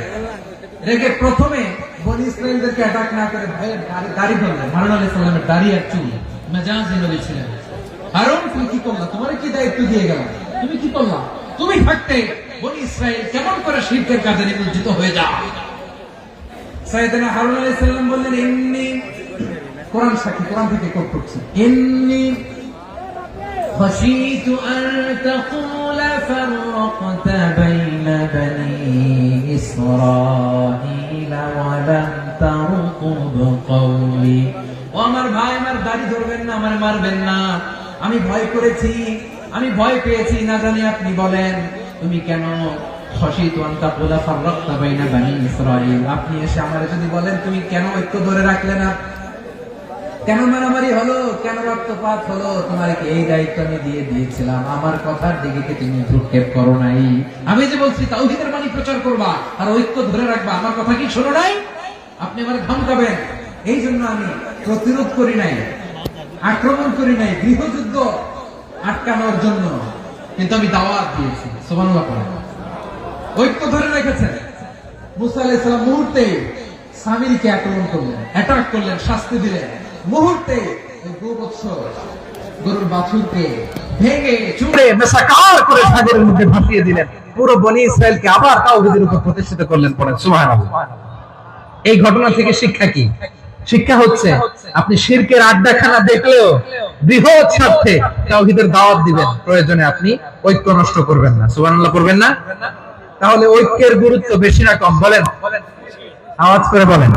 রেগে প্রথমে বনি ইসরায়েলদেরকে অ্যাটাক না করে ভয়ে দাড়ি ধরলেন। হারুন আলাইহিস সালামের দাড়ি আর চুল মেজাজে নবী ছিলেন। হারুন তুমি কি করলা? তোমার কি দায়িত্ব দিয়ে গেলাম, তুমি কি করলা? তুমি থাকতে বনি ইসরায়েল কেমন করে শিরকের কাজে নিমজ্জিত হয়ে যায়? সাইয়েদনা হারুন আলাইহিস সালাম বললেন ইন্নী, কোরআন সাক্ষী, কোরআন থেকে কোট করছি, ইন্নী খাশীতু আন তাকুলা ফাররাকতা বাইনা বনি ইসরাঈল ওয়া লাম তারকুব কওলি। ও আমার ভাই, আমার দাড়ি ধরবেন না, আমার মারবেন না, আমি ভয় করেছি, আমি ভয় পেয়েছি, না জানি আপনি বলেন তুমি কেন খাশীতু আন তাকুলা ফাররাকতা বাইনা বনি ইসরাঈল, আপনি এসে আমারে যদি বলেন তুমি কেন ঐক্য ধরে রাখলে না, কেন মারামারি হলো, কেন রক্তপাত হলো, তোমার কি এই দায়িত্ব আমি দিয়ে দিয়েছিলাম? আমার কথার দিকে কি তুমি ভ্রুক্ষেপ করো নাই? আমি যে বলছি তাওহীদের বাণী প্রচার করবা আর ঐক্য ধরে রাখবা, আমার কথা কি শোনো নাই? আপনি আমারে ধমকাবেন, এই জন্য আমি প্রতিরোধ করি নাই, আক্রমণ করি নাই, গৃহযুদ্ধ আটকানোর জন্য, কিন্তু আমি দাওয়াত দিয়েছি। সুবহানাল্লাহ। ঐক্য ধরে রেখেছেন। মুসা আলাইহিস সালাম মুহূর্তে সামিরীকে আক্রমণ করলেন, অ্যাটাক করলেন, শাস্তি দিলেন। মুহূর্তে ওই গোবৎস গরুর বাছুরকে ভেঙে চুড়ে মেসাকার করে সাগরের মধ্যে ভাসিয়ে দিলেন। পুরো বনি ইসরায়েলকে আবার তাওহীদের উপর প্রতিষ্ঠিত করলেন। পড়েন সুবহানাল্লাহ। এই ঘটনা থেকে শিক্ষা কি? শিক্ষা হচ্ছে আপনি শিরকের আড্ডাখানা দেখলেও বৃহৎ স্বার্থে তাওহীদের দাওয়াত দিবেন, প্রয়োজনে আপনি ঐক্য নষ্ট করবেন না। সুবহানাল্লাহ করবেন না? তাহলে ঐক্যের গুরুত্ব বেশি না কম? বলেন, আওয়াজ করে বলেন।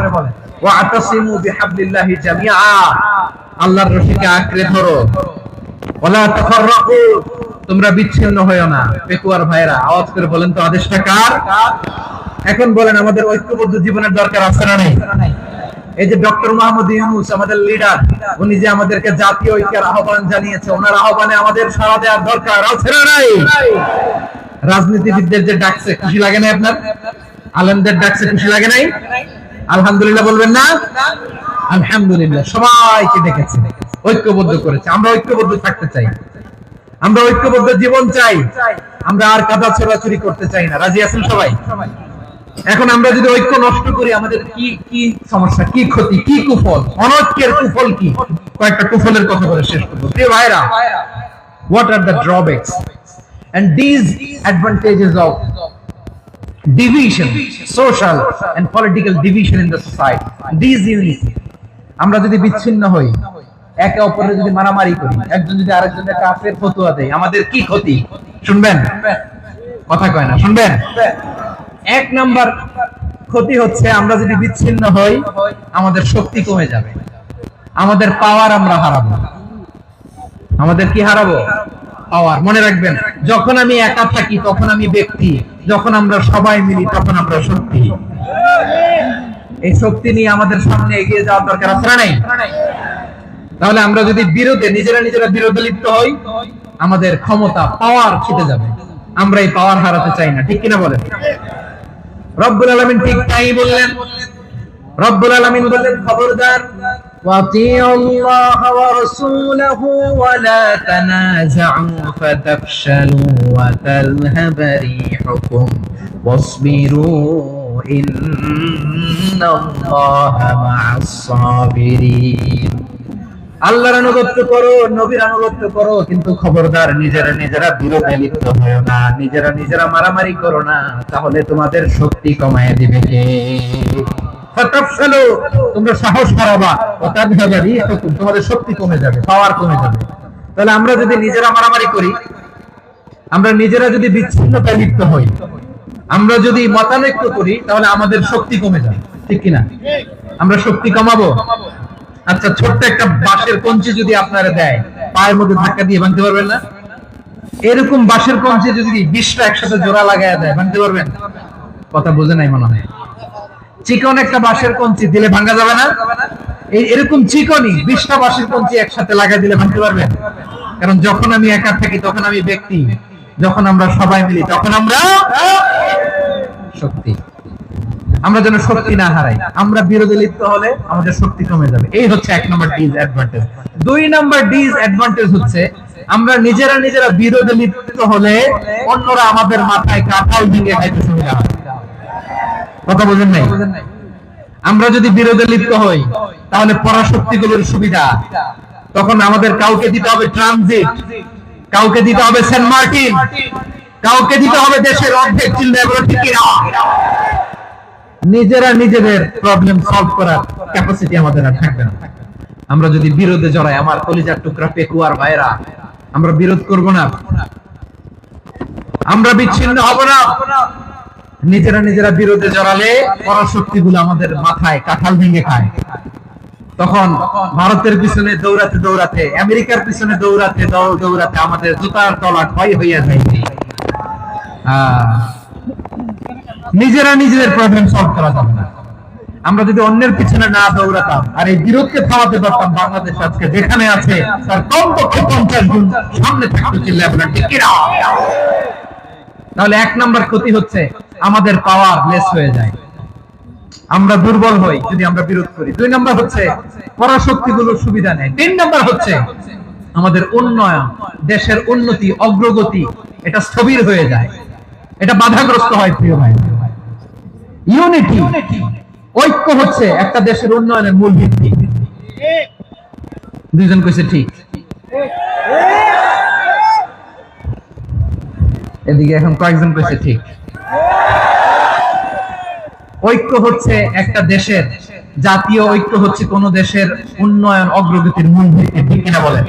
ওয়াতাসিমু বিহাবলিল্লাহি জামিআ, আল্লাহর রশিকে আঁকড়ে ধরো। ওয়ালা তাফাররাকু, তোমরা বিচ্ছিন্ন হয়ো না। পেকুয়ার ভাইরা আওয়াজ করে বলেন তো, আদেশটা কার? এখন বলেন আমাদের ঐক্যবদ্ধ জীবনের দরকার আছে না নেই? এই যে ডক্টর মোহাম্মদ ইউনূস আমাদের লিডার, উনি যে আমাদেরকে জাতীয় ঐক্যের আহ্বান জানিয়েছে, ওনার আহ্বানে আমাদের সাড়া দেওয়ার দরকার আছে না নাই? রাজনীতিবিদদের যে ডাকছে, খুশি লাগে না আপনার? আলেমদের ডাকছে, খুশি লাগে নাই? আলহামদুলিল্লাহ বলবেন না? আলহামদুলিল্লাহ। সবাইকে ডেকেছে, ঐক্যবদ্ধ করেছে। আমরা ঐক্যবদ্ধ থাকতে চাই, আমরা ঐক্যবদ্ধ জীবন চাই, আমরা আর কাদা ছোড়াছুরি করতে চাই না। রাজি আছেন সবাই? এখন আমরা যদি ঐক্য নষ্ট করি, আমাদের কি কি সমস্যা, কি ক্ষতি, কি কুফল? অনৈক্যের কুফল কি? কয়েকটা কুফলের কথা বলে শেষ করবো। প্রিয় ভাইরা, what are the drawbacks and these advantages of division, social and political division in the society, these unity? আমরা যদি বিচ্ছিন্ন হই, একে অপরের যদি মারামারি করি, একজন যদি আরেকজনের কাফের ফতোয়া দেয়, আমাদের কি ক্ষতি? শুনবেন? কথা কয় না, শুনবেন? এক নাম্বার ক্ষতি হচ্ছে, আমরা যদি বিচ্ছিন্ন হই, আমাদের শক্তি কমে যাবে, আমাদের পাওয়ার আমরা হারাবো। আমাদের কি হারাবো? পাওয়ার। মনে রাখবেন, যখন আমি একা থাকি তখন আমি ব্যক্তি, যখন আমরা সবাই মিলি তখন আমরা শক্তি। এই শক্তি নিয়ে আমাদের সামনে এগিয়ে যাওয়ার দরকার আছে না নাই? তাহলে আমরা যদি বিরোধে নিজেরা বিরোধে লিপ্ত হই, আমাদের ক্ষমতা, পাওয়ার ছুটে যাবে। আমরা এই পাওয়ার হারাতে চাই না, ঠিক কিনা বলেন? রব্বুল আলামিন ঠিক তাই বললেন। রব্বুল আলামিন বললেন, খবরদার وأطيعوا الله ورسوله ولا تنازعوا فتفشلوا وتذهب ريحكم واصبروا إن الله مع الصابرين আল্লাহর আনুগত্য করো, নবীর আনুগত্য করো, কিন্তু খবরদার নিজেরা বিরোধে লিপ্ত হয়ো না, নিজেরা মারামারি করো না, তাহলে তোমাদের শক্তি কমায় দিবে কে? ফাতাফসালু, তোমরা সাহস হারাবা, ওয়া তাযহাবা রিহুকুম, তোমাদের শক্তি কমে যাবে, পাওয়ার কমে যাবে। তাহলে আমরা যদি নিজেরা মারামারি করি, আমরা নিজেরা যদি বিচ্ছিন্নতায় লিপ্ত হই, আমরা যদি মতানৈক্য করি, তাহলে আমাদের শক্তি কমে যাবে, ঠিক কিনা? আমরা শক্তি কমাবো। আচ্ছা, ছোট্ট একটা বাঁশের কঞ্চি যদি আপনারা দেয়, পায়ের মধ্যে ধাক্কা দিয়ে ভাঙতে পারবেন না? এরকম বাঁশের কঞ্চি যদি 20টা একসাথে জোড়া লাগায় দেয়, ভাঙতে পারবেন? কথা বোঝে নাই মনে হয়। চিকন একটা বাঁশের কঞ্চি দিলে ভাঙা যাবে না? এরকম চিকনই 20টা বাঁশের কঞ্চি একসাথে লাগাই দিলে ভাঙতে পারবেন? কারণ যখন আমি একা থাকি তখন আমি ব্যক্তি, যখন আমরা সবাই মিলি তখন আমরা শক্তি। আমরা যেন শক্তি না হারাই। আমরা বিরোধে লিপ্ত হলে আমাদের শক্তি কমে যাবে। এই হচ্ছে 1 নম্বর ডিসঅ্যাডভান্টেজ। 2 নম্বর ডিসঅ্যাডভান্টেজ হচ্ছে আমরা নিজেরা বিরোধে লিপ্ত হলে অন্যরা আমাদের মাথায় কাঁঠাল ভেঙে খাইতে সুবিধা হয়। কথা বোঝেন নাই? আমরা যদি বিরোধে লিপ্ত হই তাহলে পরাশক্তিগুলোর সুবিধা, তখন আমাদের কাউকে দিতে হবে ট্রানজিট, কাউকে দিতে হবে সেন্ট মার্টিন, কাউকে দিতে হবে দেশের অর্ধেক চিল্লা, এগুলো ঠিক না। নিজেরা নিজেদের প্রবলেম সলভ করার ক্যাপাসিটি আমাদের আর থাকবে না। আমরা যদি বিরোধে জড়াই, আমার কলিজার টুকরা পেকুয়ার ভাইরা, আমরা বিরোধ করব না, আমরা বিচ্ছিন্ন হব না। নিজেরা বিরোধে জড়ালে পরাশক্তিগুলো আমাদের মাথায় কাঁঠাল ভেঙে খায়। তখন ভারতের পিছনে দৌড়াতে, আমেরিকার পিছনে দৌড়াতে আমাদের জুতার তলা ক্ষয় হইয়া যাইবে। নিজেরা নিজেদের প্রবলেম সলভ করা যাবে না। আমরা যদি অন্যের পিছনে না দৌড়াতাম আর এই বিরোধকে থামাতে পারতাম, বাংলাদেশ আজকে যেখানে আছে তার কমপক্ষে 50 গুণ সামনে থাকতে ছিল। তাহলে 1 নম্বর ক্ষতি হচ্ছে আমাদের পাওয়ার লেস হয়ে যায়, আমরা দুর্বল হই যদি আমরা বিরোধ করি। 2 নম্বর হচ্ছে পরাশক্তিগুলোর সুবিধা নেয়। 3 নম্বর হচ্ছে আমাদের উন্নয়ন, দেশের উন্নতি, অগ্রগতি, এটা স্থবির হয়ে যায়, এটা বাধাগ্রস্ত হয়। প্রিয় ভাই, ইউনিটি, ঐক্য হচ্ছে একটা দেশের উন্নয়নের মূল ভিত্তি। দুইজন কইছে ঠিক, এদিকে এখন কয়েকজন কইছে ঠিক। ঐক্য হচ্ছে একটা দেশের, জাতীয় ঐক্য হচ্ছে কোন দেশের উন্নয়ন, অগ্রগতির মূল ভিত্তি, ঠিক কিনা বলেন?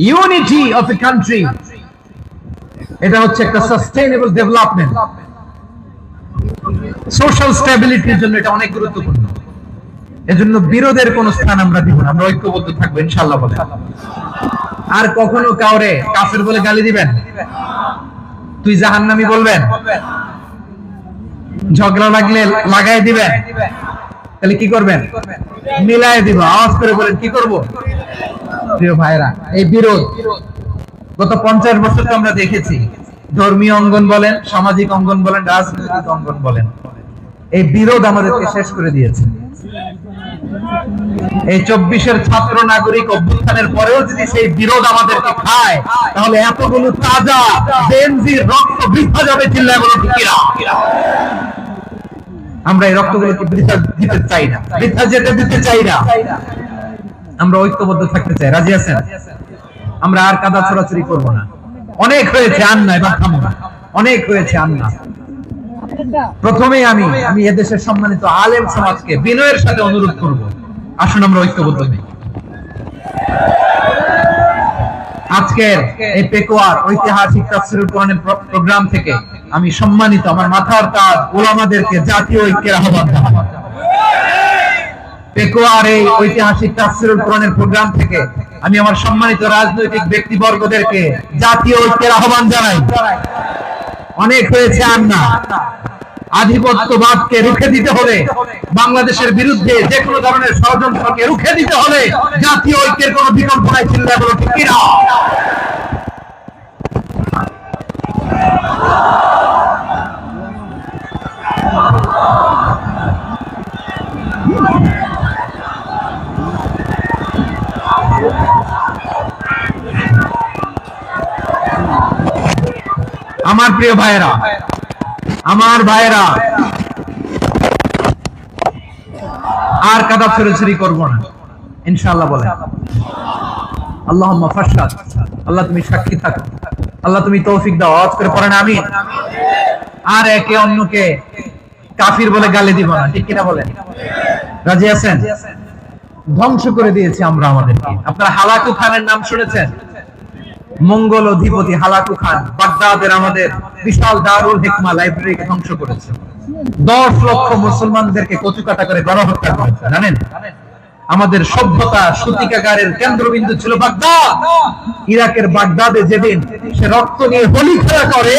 ইউনিটি অফ এ কান্ট্রি, এটা হচ্ছে একটা সাস্টেইনেবল ডেভেলপমেন্ট, সোশ্যাল স্টেবিলিটির জন্য এটা অনেক গুরুত্বপূর্ণ। এজন্য বিরোধের কোন স্থান আমরা দিব না, আমরা ঐক্যবদ্ধ থাকবো ইনশাআল্লাহ। বলে আর কখনো কাউরে কাফের বলে গালি দিবেন, তুই জাহান্নামী বলবেন, ঝগড়া লাগলে লাগাই দিবেন, তাহলে কি করবেন? মিলাই দিব। আওয়াজ করে বলেন কি করব? প্রিয় ভাইরা, এই বিরোধ গত 50 বছর তো আমরা দেখেছি, ধর্মীয় অঙ্গন বলেন, সামাজিক অঙ্গন বলেন, রাজনৈতিক অঙ্গন বলেন, এই বিরোধ আমাদেরকে শেষ করে দিয়েছে। এই 24-এর ছাত্র নাগরিক অভ্যুত্থানের পরেও যদি সেই বিরোধ আমাদেরকে খায়, তাহলে এতগুলো তাজা জেনজির রক্ত বৃথা যাবে, চিল্লায় বলো ঠিক কিনা? আমরা এই রক্তগুলোকে বৃথা দিতে চাই না, বৃথা যেতে দিতে চাই না। আমরা ঐক্যবদ্ধ থাকতে চাই। রাজি আছেন? আমরা আর কাদা ছড়াছড়ি করবো না। অনেক হয়েছে, আর না, এবার থামো না। অনেক হয়েছে, আর না। প্রথমে আমি এদেশের সম্মানিত আলেম সমাজকে বিনয়ের সাথে অনুরোধ করব, আসুন আমরা ঐক্যবদ্ধ হই। আজকের এই পেকুয়ার ঐতিহাসিক তাফসীরুল কোরআনের প্রোগ্রাম থেকে আমি সম্মানিত আমার মাথার তাজ উলামাদেরকে জাতীয় ঐক্যের আহ্বান জানাই। পেকুয়ার এই ঐতিহাসিক তাফসীরুল কোরআনের প্রোগ্রাম থেকে আমি আমার সম্মানিত রাজনৈতিক ব্যক্তিবর্গদেরকে জাতীয় ঐক্যের আহ্বান জানাই। অনেক হয়েছে, আর না। আধিপত্যবাদকে রুখে দিতে হলে, বাংলাদেশের বিরুদ্ধে যে কোনো ধরনের ষড়যন্ত্রকে রুখে দিতে হলে জাতীয় ঐক্যের কোনো বিকল্প নাই, চিল্লায় বলো ঠিক কিনা? আমার প্রিয় ভাইয়েরা, আমার ভাইয়েরা, আর কাদা ছড়াছড়ি করব না ইনশাআল্লাহ। বলেন আল্লাহুম্মা ফাশহাদ। আল্লাহ তুমি সাক্ষী থাকো, আল্লাহ তুমি তৌফিক দাও। আওয়াজ করে পড়েন আমিন। আর একে অন্যকে কাফির বলে গালি দিব না, ঠিক কিনা বলেন? রাজি আছেন? ধ্বংস করে দিয়েছি আমরা আমাদেরকে। আপনারা হালাকু খানের নাম শুনেছেন? মঙ্গল অধিপতি হালাকু খান বাগদাদের আমাদের বিশাল দারুল হিকমা লাইব্রেরিকে ধ্বংস করেছে। 10 লক্ষ মুসলমানদেরকে কচুকাটা করে গণহত্যা করেছে। জানেন, আমাদের সভ্যতা সূতিকাগারের কেন্দ্রবিন্দু ছিল বাগদাদ। ইরাকের বাগদাদে যেদিন সে রক্ত নিয়ে হোলি খেলা করে,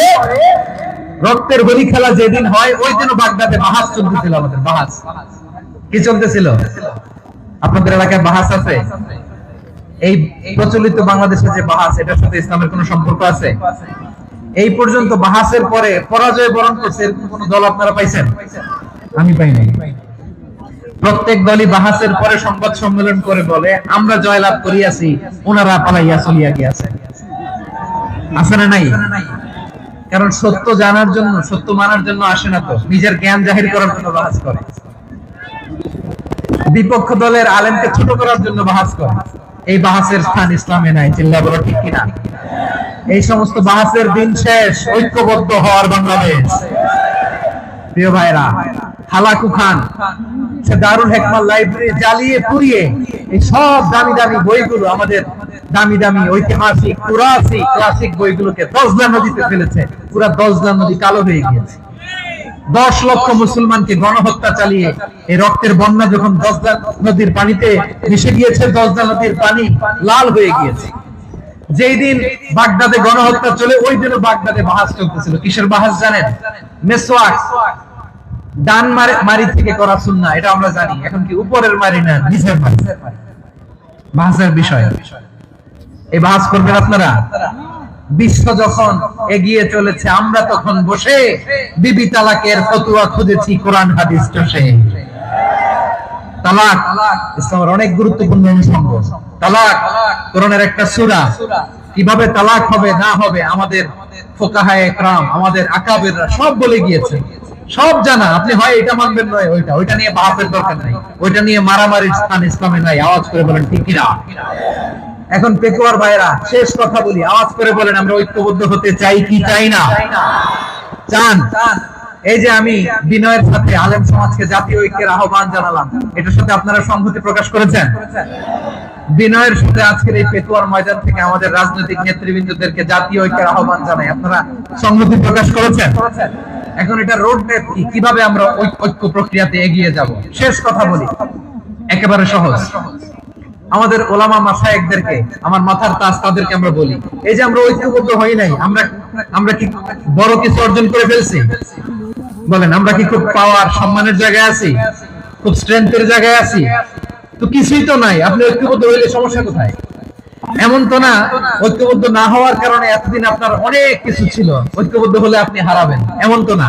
রক্তের হোলি খেলা যেদিন হয়, ওই দিনও বাগদাদে বাহাস চলতেছিল। আমাদের বাহাস কি চলতেছিল? আপনাদের এলাকায় বাহাস আছে? এই প্রচলিত বাংলাদেশে যে বাহাস, এটার সাথে ইসলামের কোন সম্পর্ক আছে? এই পর্যন্ত বাহাসের পরে পরাজয় বরণ করছে কোন দল আপনারা পাইছেন? আমি পাই নাই। প্রত্যেক দলই বাহাসের পরে সংবাদ সম্মেলন করে বলে আমরা জয়লাভ করিয়াছি, ওনারা পালাইয়া চলিয়া গিয়াছে। আছে না নাই? কারণ সত্য জানার জন্য, সত্য মানার জন্য আসে না, তো নিজের জ্ঞান জাহির করার জন্য বাহাস করে। বিপক্ষ দলের আলেমকে ছোট করার জন্য বাহাস করে। এই বাহাসের স্থান ইসলামে নাই। চিল্লা বলো ঠিক কিনা? এই সমস্ত বাহাসের দিন শেষ। ঐক্যবদ্ধ হওয়ার বাংলাদেশ। প্রিয় ভাইরা, হালাকু খান সে দারুল হিকমা লাইব্রেরি জ্বালিয়ে পুড়িয়ে এই সব দামি দামি বইগুলো, আমাদের দামি দামি ঐতিহাসিক ক্লাসিক বইগুলোকে দজলা নদীতে ফেলেছে। পুরা দজলা নদী কালো হয়ে গিয়েছে। 10 লক্ষ মুসলমানকে গণহত্যা চালিয়ে এই রক্তের বন্যা যখন দজলা নদীর পানিতে মিশে গিয়েছে, দজলা নদীর পানি লাল হয়ে গিয়েছে। যেই দিন বাগদাদে গণহত্যা চলে, ওই দিনও বাগদাদে বাহাস চলতেছিল। কিসের বাহাস জানেন? মেসওয়াক, ডান মারি থেকে করা সুন্নাহ, এটা আমরা জানি। এখন কি উপরের মারি না নিচের মারি? বাহাসের বিষয়। এই বাহাস করবেন আপনারা? বিশ্ব যখন এগিয়ে চলেছে, আমরা তখন বসে বিবি তালাকের ফতোয়া খুঁজেছি কোরআন হাদিস চষে। তালাক ইসলামের অনেক গুরুত্বপূর্ণ অনুষঙ্গ। তালাক কোরআনের একটা সূরা। কিভাবে তালাক হবে না হবে আমাদের ফুকাহায়ে ইকরাম, আমাদের আকাবেররা সব বলে গিয়েছে, সব জানা। আপনি হয় এটা মানবেন, নয় ওইটা নিয়ে বাহাসের দরকার নাই, ওইটা নিয়ে মারামারির স্থান ইসলামে নাই। আওয়াজ করে বলেন ঠিক কিনা? এখন পেকুয়ার ভাইরা, শেষ কথা বলি, আওয়াজ করে বলেন আমরা ঐক্যবদ্ধ হতে চাই কি চাই না? চান? এই যে আমি বিনয়ের সাথে আলেম সমাজকে জাতীয় ঐক্যের আহ্বান জানালাম, এটার সাথে আপনারা সংহতি প্রকাশ করেছেন? বিনয়ের সাথে আজকের এই পেকুয়ার ময়দান থেকে আমাদের রাজনৈতিক নেতৃবৃন্দদেরকে জাতীয় ঐক্যের আহ্বান জানাই, আপনারা সংহতি প্রকাশ করেছেন? এখন এটা রোড ম্যাপ কি, কিভাবে আমরা ঐক্য প্রক্রিয়াতে এগিয়ে যাব? শেষ কথা বলি, একেবারে সহজ। আমাদের ওলামা মাশায়েখদেরকে, আমার মাথার তাজ, তাদেরকে আমরা বলি, এই যে আমরা ঐক্যবদ্ধ হই নাই, আমরা কি বড় কিছু অর্জন করে ফেলছি? বলেন, আমরা কি খুব পাওয়ার সম্মানের জায়গায় আছি? খুব স্ট্রেংথের জায়গায় আছি? তো কিছুই তো নাই। আপনি ঐক্যবদ্ধ হইলে সমস্যা কোথায়? এমন তো না ঐক্যবদ্ধ না হওয়ার কারণে এতদিন আপনার অনেক কিছু ছিল, ঐক্যবদ্ধ হলে আপনি হারাবেন, এমন তো না।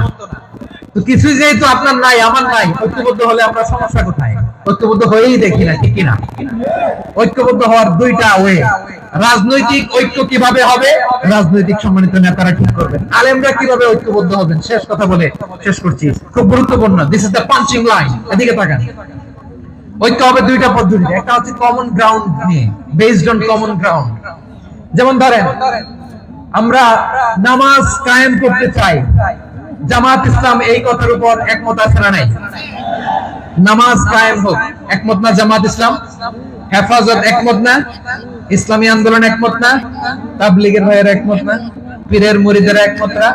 তো কিছুই যেহেতু আপনার নাই, আমার নাই, ঐক্যবদ্ধ হলে আমরা সমস্যা কোথায়? ঐক্যবদ্ধ হয়েই দেখি না, ঠিক কিনা? ঐক্যবদ্ধ হওয়ার দুইটা ওয়ে। রাজনৈতিক ঐক্য কিভাবে হবে? রাজনৈতিক সম্মানিত নেতারা ঠিক করবেন। আলেমরা কিভাবে ঐক্যবদ্ধ হবেন? শেষ কথা বলে শেষ করছি, খুব গুরুত্বপূর্ণ। This is the punching line. এদিকে তাকান। ঐক্য হবে দুইটা পদ্ধতিতে। একটা হচ্ছে কমন গ্রাউন্ড নিয়ে, বেসড অন কমন গ্রাউন্ড। যেমন ধরেন, আমরা নামাজ কায়েম করতে চাই, জামাত ইসলাম এই কথার উপর একমত আছে না নাই? নামাজ কায়েম হোক, একমত না জামাত ইসলাম? হেফাজত একমত না? ইসলামী আন্দোলন একমত না? তাবলীগের ভাইয়েরা একমত না? পীরের মুরিদেরা একমত না?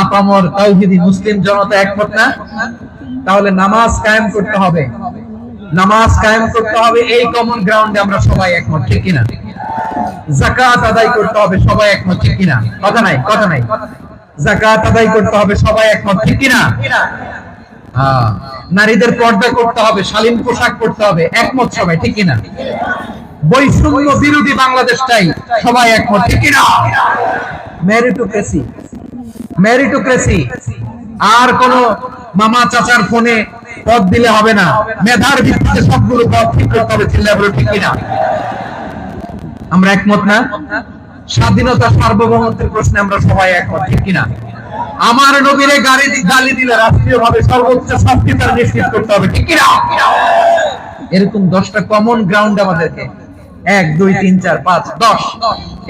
আপামর তাওহীদি মুসলিম জনতা একমত না? তাহলে নামাজ কায়েম করতে হবে। নামাজ কায়েম করতে হবে এই কমন গ্রাউন্ডে আমরা সবাই একমত, ঠিক কিনা? যাকাত আদায় করতে হবে, সবাই একমত, ঠিক কিনা? কথা নাই, কথা নাই। যাকাত আদায় করতে হবে, সবাই একমত, ঠিক কিনা? হ্যাঁ। নারীদের পর্দা করতে হবে, শালীন পোশাক পরতে হবে, একমত সবাই, ঠিক কিনা? বৈষম্য বিরোধী বাংলাদেশটাই সবাই একমত, ঠিক কিনা? Meritocracy, meritocracy. আর কোন মামা চাচার ফোনে পদ দিলে হবে না, মেধার ভিত্তিতে সবগুলো পদ ঠিক করতে হবে। চিল্লায় বলো ঠিক কিনা? আমরা একমত না? স্বাধীনতা সার্বভৌমত্বের প্রশ্নে আমরা সবাই একমত, ঠিক কিনা? আমার নবীরে গালি দিলে রাষ্ট্রীয়ভাবে সর্বোচ্চ শাস্তি তার নিশ্চিত করতে হবে, ঠিক কিনা? এরকম 10টা কমন গ্রাউন্ড আমাদেরকে, 1 2 3 4 5 10,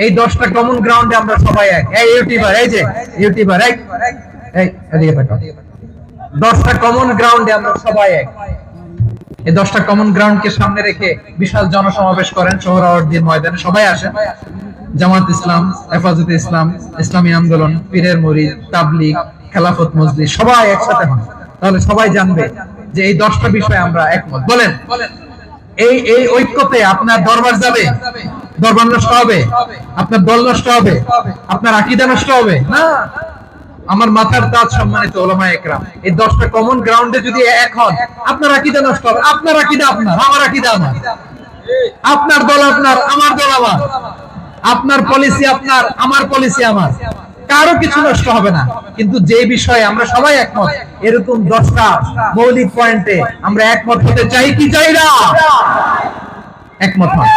এই 10টা কমন গ্রাউন্ডে আমরা সবাই এক। এই ইউটিউবার, এই যে ইউটিউবার, এই এদিকে তাকাও, 10টা কমন গ্রাউন্ডে আমরা সবাই এক। এই 10টা কমন গ্রাউন্ডকে সামনে রেখে বিশাল জনসমাবেশ করেন সোহরাওয়ার্দীর ময়দানে, সবাই আসেন। জামাত ইসলাম, হেফাজতে ইসলাম, ইসলামী আন্দোলন, পীরের মুরিদ, তাবলীগ, খেলাফত মজলিস, সবাই একসাথে হন। তাহলে সবাই জানবে যে এই 10টা বিষয়ে আমরা একমত। বলেন, এই এই ঐক্যতে আপনার দরবার যাবে? দরবার নষ্ট হবে? আপনার দল নষ্ট হবে? আপনার আকীদা নষ্ট হবে না? আমার মাথার তাজ সম্মানিত উলামায়ে কেরাম, এই 10টা কমন গ্রাউন্ডে যদি এক হন, আপনার আকীদা নষ্ট হবে? আপনার আকীদা আপনার, আমার আকীদা আমার, আপনার দল আপনার, আমার দল আমার, আপনার পলিসি আপনার, আমার পলিসি আমার, কারো কিছু নষ্ট হবে না। কিন্তু যে বিষয়ে আমরা সবাই একমত, এরকম 10টা মৌলিক পয়েন্টে আমরা একমত হতে চাই কি চাই না? একমত হন।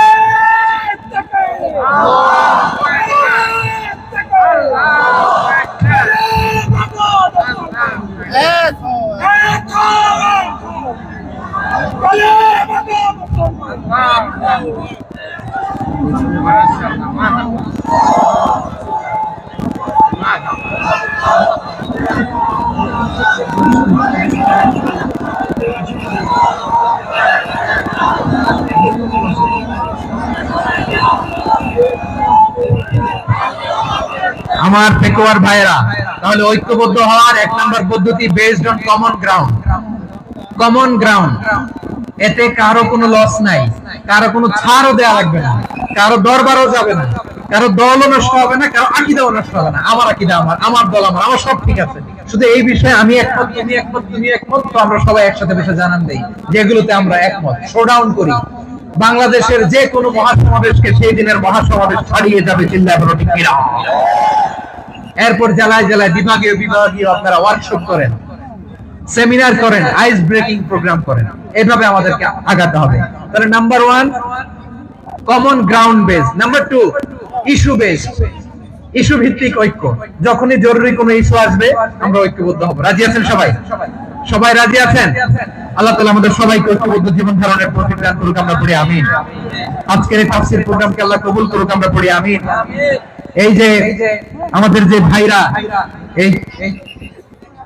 আমার পেকুয়ার ভাইরা, তাহলে ঐক্যবদ্ধ হওয়ার 1 নম্বর পদ্ধতি based on common ground. Common ground, এতে কারো কোনো লস নাই, কারো কোনো ছাড়ও দেয়া লাগবে না, কারো দরবারও যাবে না, কারো দলও নষ্ট হবে না, কারো আকীদাও নষ্ট হবে না। আমার আকীদা আমার, আমার দল আমার, আমার সব ঠিক আছে। শুধু এই বিষয়ে আমি একমত, তুমি একমত, তুমি একমত, তো আমরা সবাই একসাথে বসে জানান দেই যেগুলোতে আমরা একমত, শোডাউন করি। বাংলাদেশের যে কোনো মহাসমাবেশকে সেই দিনের মহাসমাবেশ ছাড়িয়ে যাবে। চিল্লায় বলো ঠিক কিনা? এরপর জেলায় জেলায় বিভাগীয় বিভাগীয় আপনারা ওয়ার্কশপ করেন, সেমিনার করেন, আইস ব্রেকিং প্রোগ্রাম করেন। এইভাবে আমাদেরকে আগাতে হবে। তাহলে number 1 common ground base, number 2 issue base, issue ভিত্তিক ঐক্য। যখনই জরুরি কোনো ইস্যু আসবে আমরা ঐক্যবদ্ধ হব। রাজি আছেন সবাই? সবাই রাজি আছেন? আল্লাহ তাআলা আমাদের সবাইকে ঐক্যবদ্ধ জীবন ধারণের তৌফিক দান করুক, আমরা পড়ি আমিন। আজকের এই তাফসীর প্রোগ্রামকে আল্লাহ কবুল করুক, আমরা পড়ি আমিন। এই যে আমাদের যে ভাইরা এই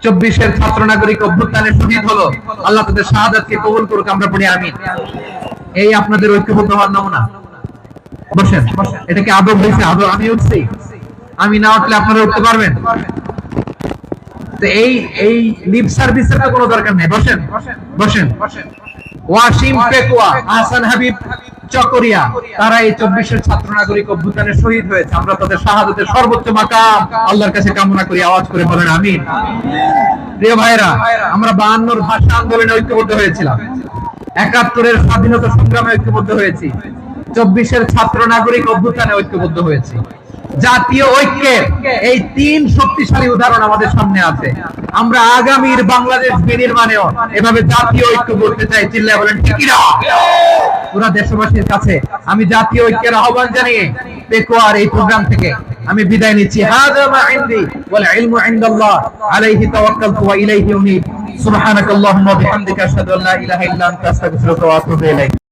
24-এর ছাত্র নাগরিক অভ্যুত্থানে শহীদ হলো, আল্লাহ তাদের শাহাদাতকে কবুল করুক, আমরা পড়ি আমিন। এই আপনাদের ঐক্যবদ্ধ হওয়ার নমুনা। বসেন, এটা কি আদব হয়েছে? আদব আমি উঠছি, আমি না উঠলে আপনারা উঠতে পারবেন? তো এই লিপ সার্ভিসের তো কোনো দরকার নেই। বসেন বসেন। ওয়াসিম পেকুয়া, আহসান হাবিব চকরিয়া, তারা এই 24-এর ছাত্র নাগরিক অভ্যুত্থানে শহীদ হয়েছে। আমরা তাদের শাহাদাতের সর্বোচ্চ মাকাম আল্লাহর কাছে কামনা করি। আওয়াজ করে বলেন আমিন। প্রিয় ভাইরা, আমরা 52-র ভাষা আন্দোলনে ঐক্যবদ্ধ হয়েছিলাম, 71-এর স্বাধীনতা সংগ্রামে ঐক্যবদ্ধ হয়েছি, 24-এর ছাত্র নাগরিক অভ্যুত্থানে ঐক্যবদ্ধ হয়েছি। জাতীয় ঐক্যের এই 3 শক্তিশালী উদাহরণ আমাদের সামনে আছে। আমরা আগামীর বাংলাদেশ বিনির্মাণেও এভাবে জাতীয় ঐক্য করতে চাই। চিল্লায় বলেন ঠিক কিনা? পুরো দেশবাসীর কাছে আমি জাতীয় ঐক্যের আহ্বান জানিয়ে পেকুয়ার এই প্রোগ্রাম থেকে আমি বিদায় নিচ্ছি। হাযা মা ইনদি ওয়াল ইলমু ইনদাল্লাহ আলাইহি তাওয়াক্কালতু ওয়া ইলাইহি উনীব। সুবহানাকাল্লাহুম্মা ওয়া বিহামদিকা আশহাদু আল্লা ইলাহা ইল্লা আনতা আস্তাগফিরুকা ওয়া আতুবু ইলাইক।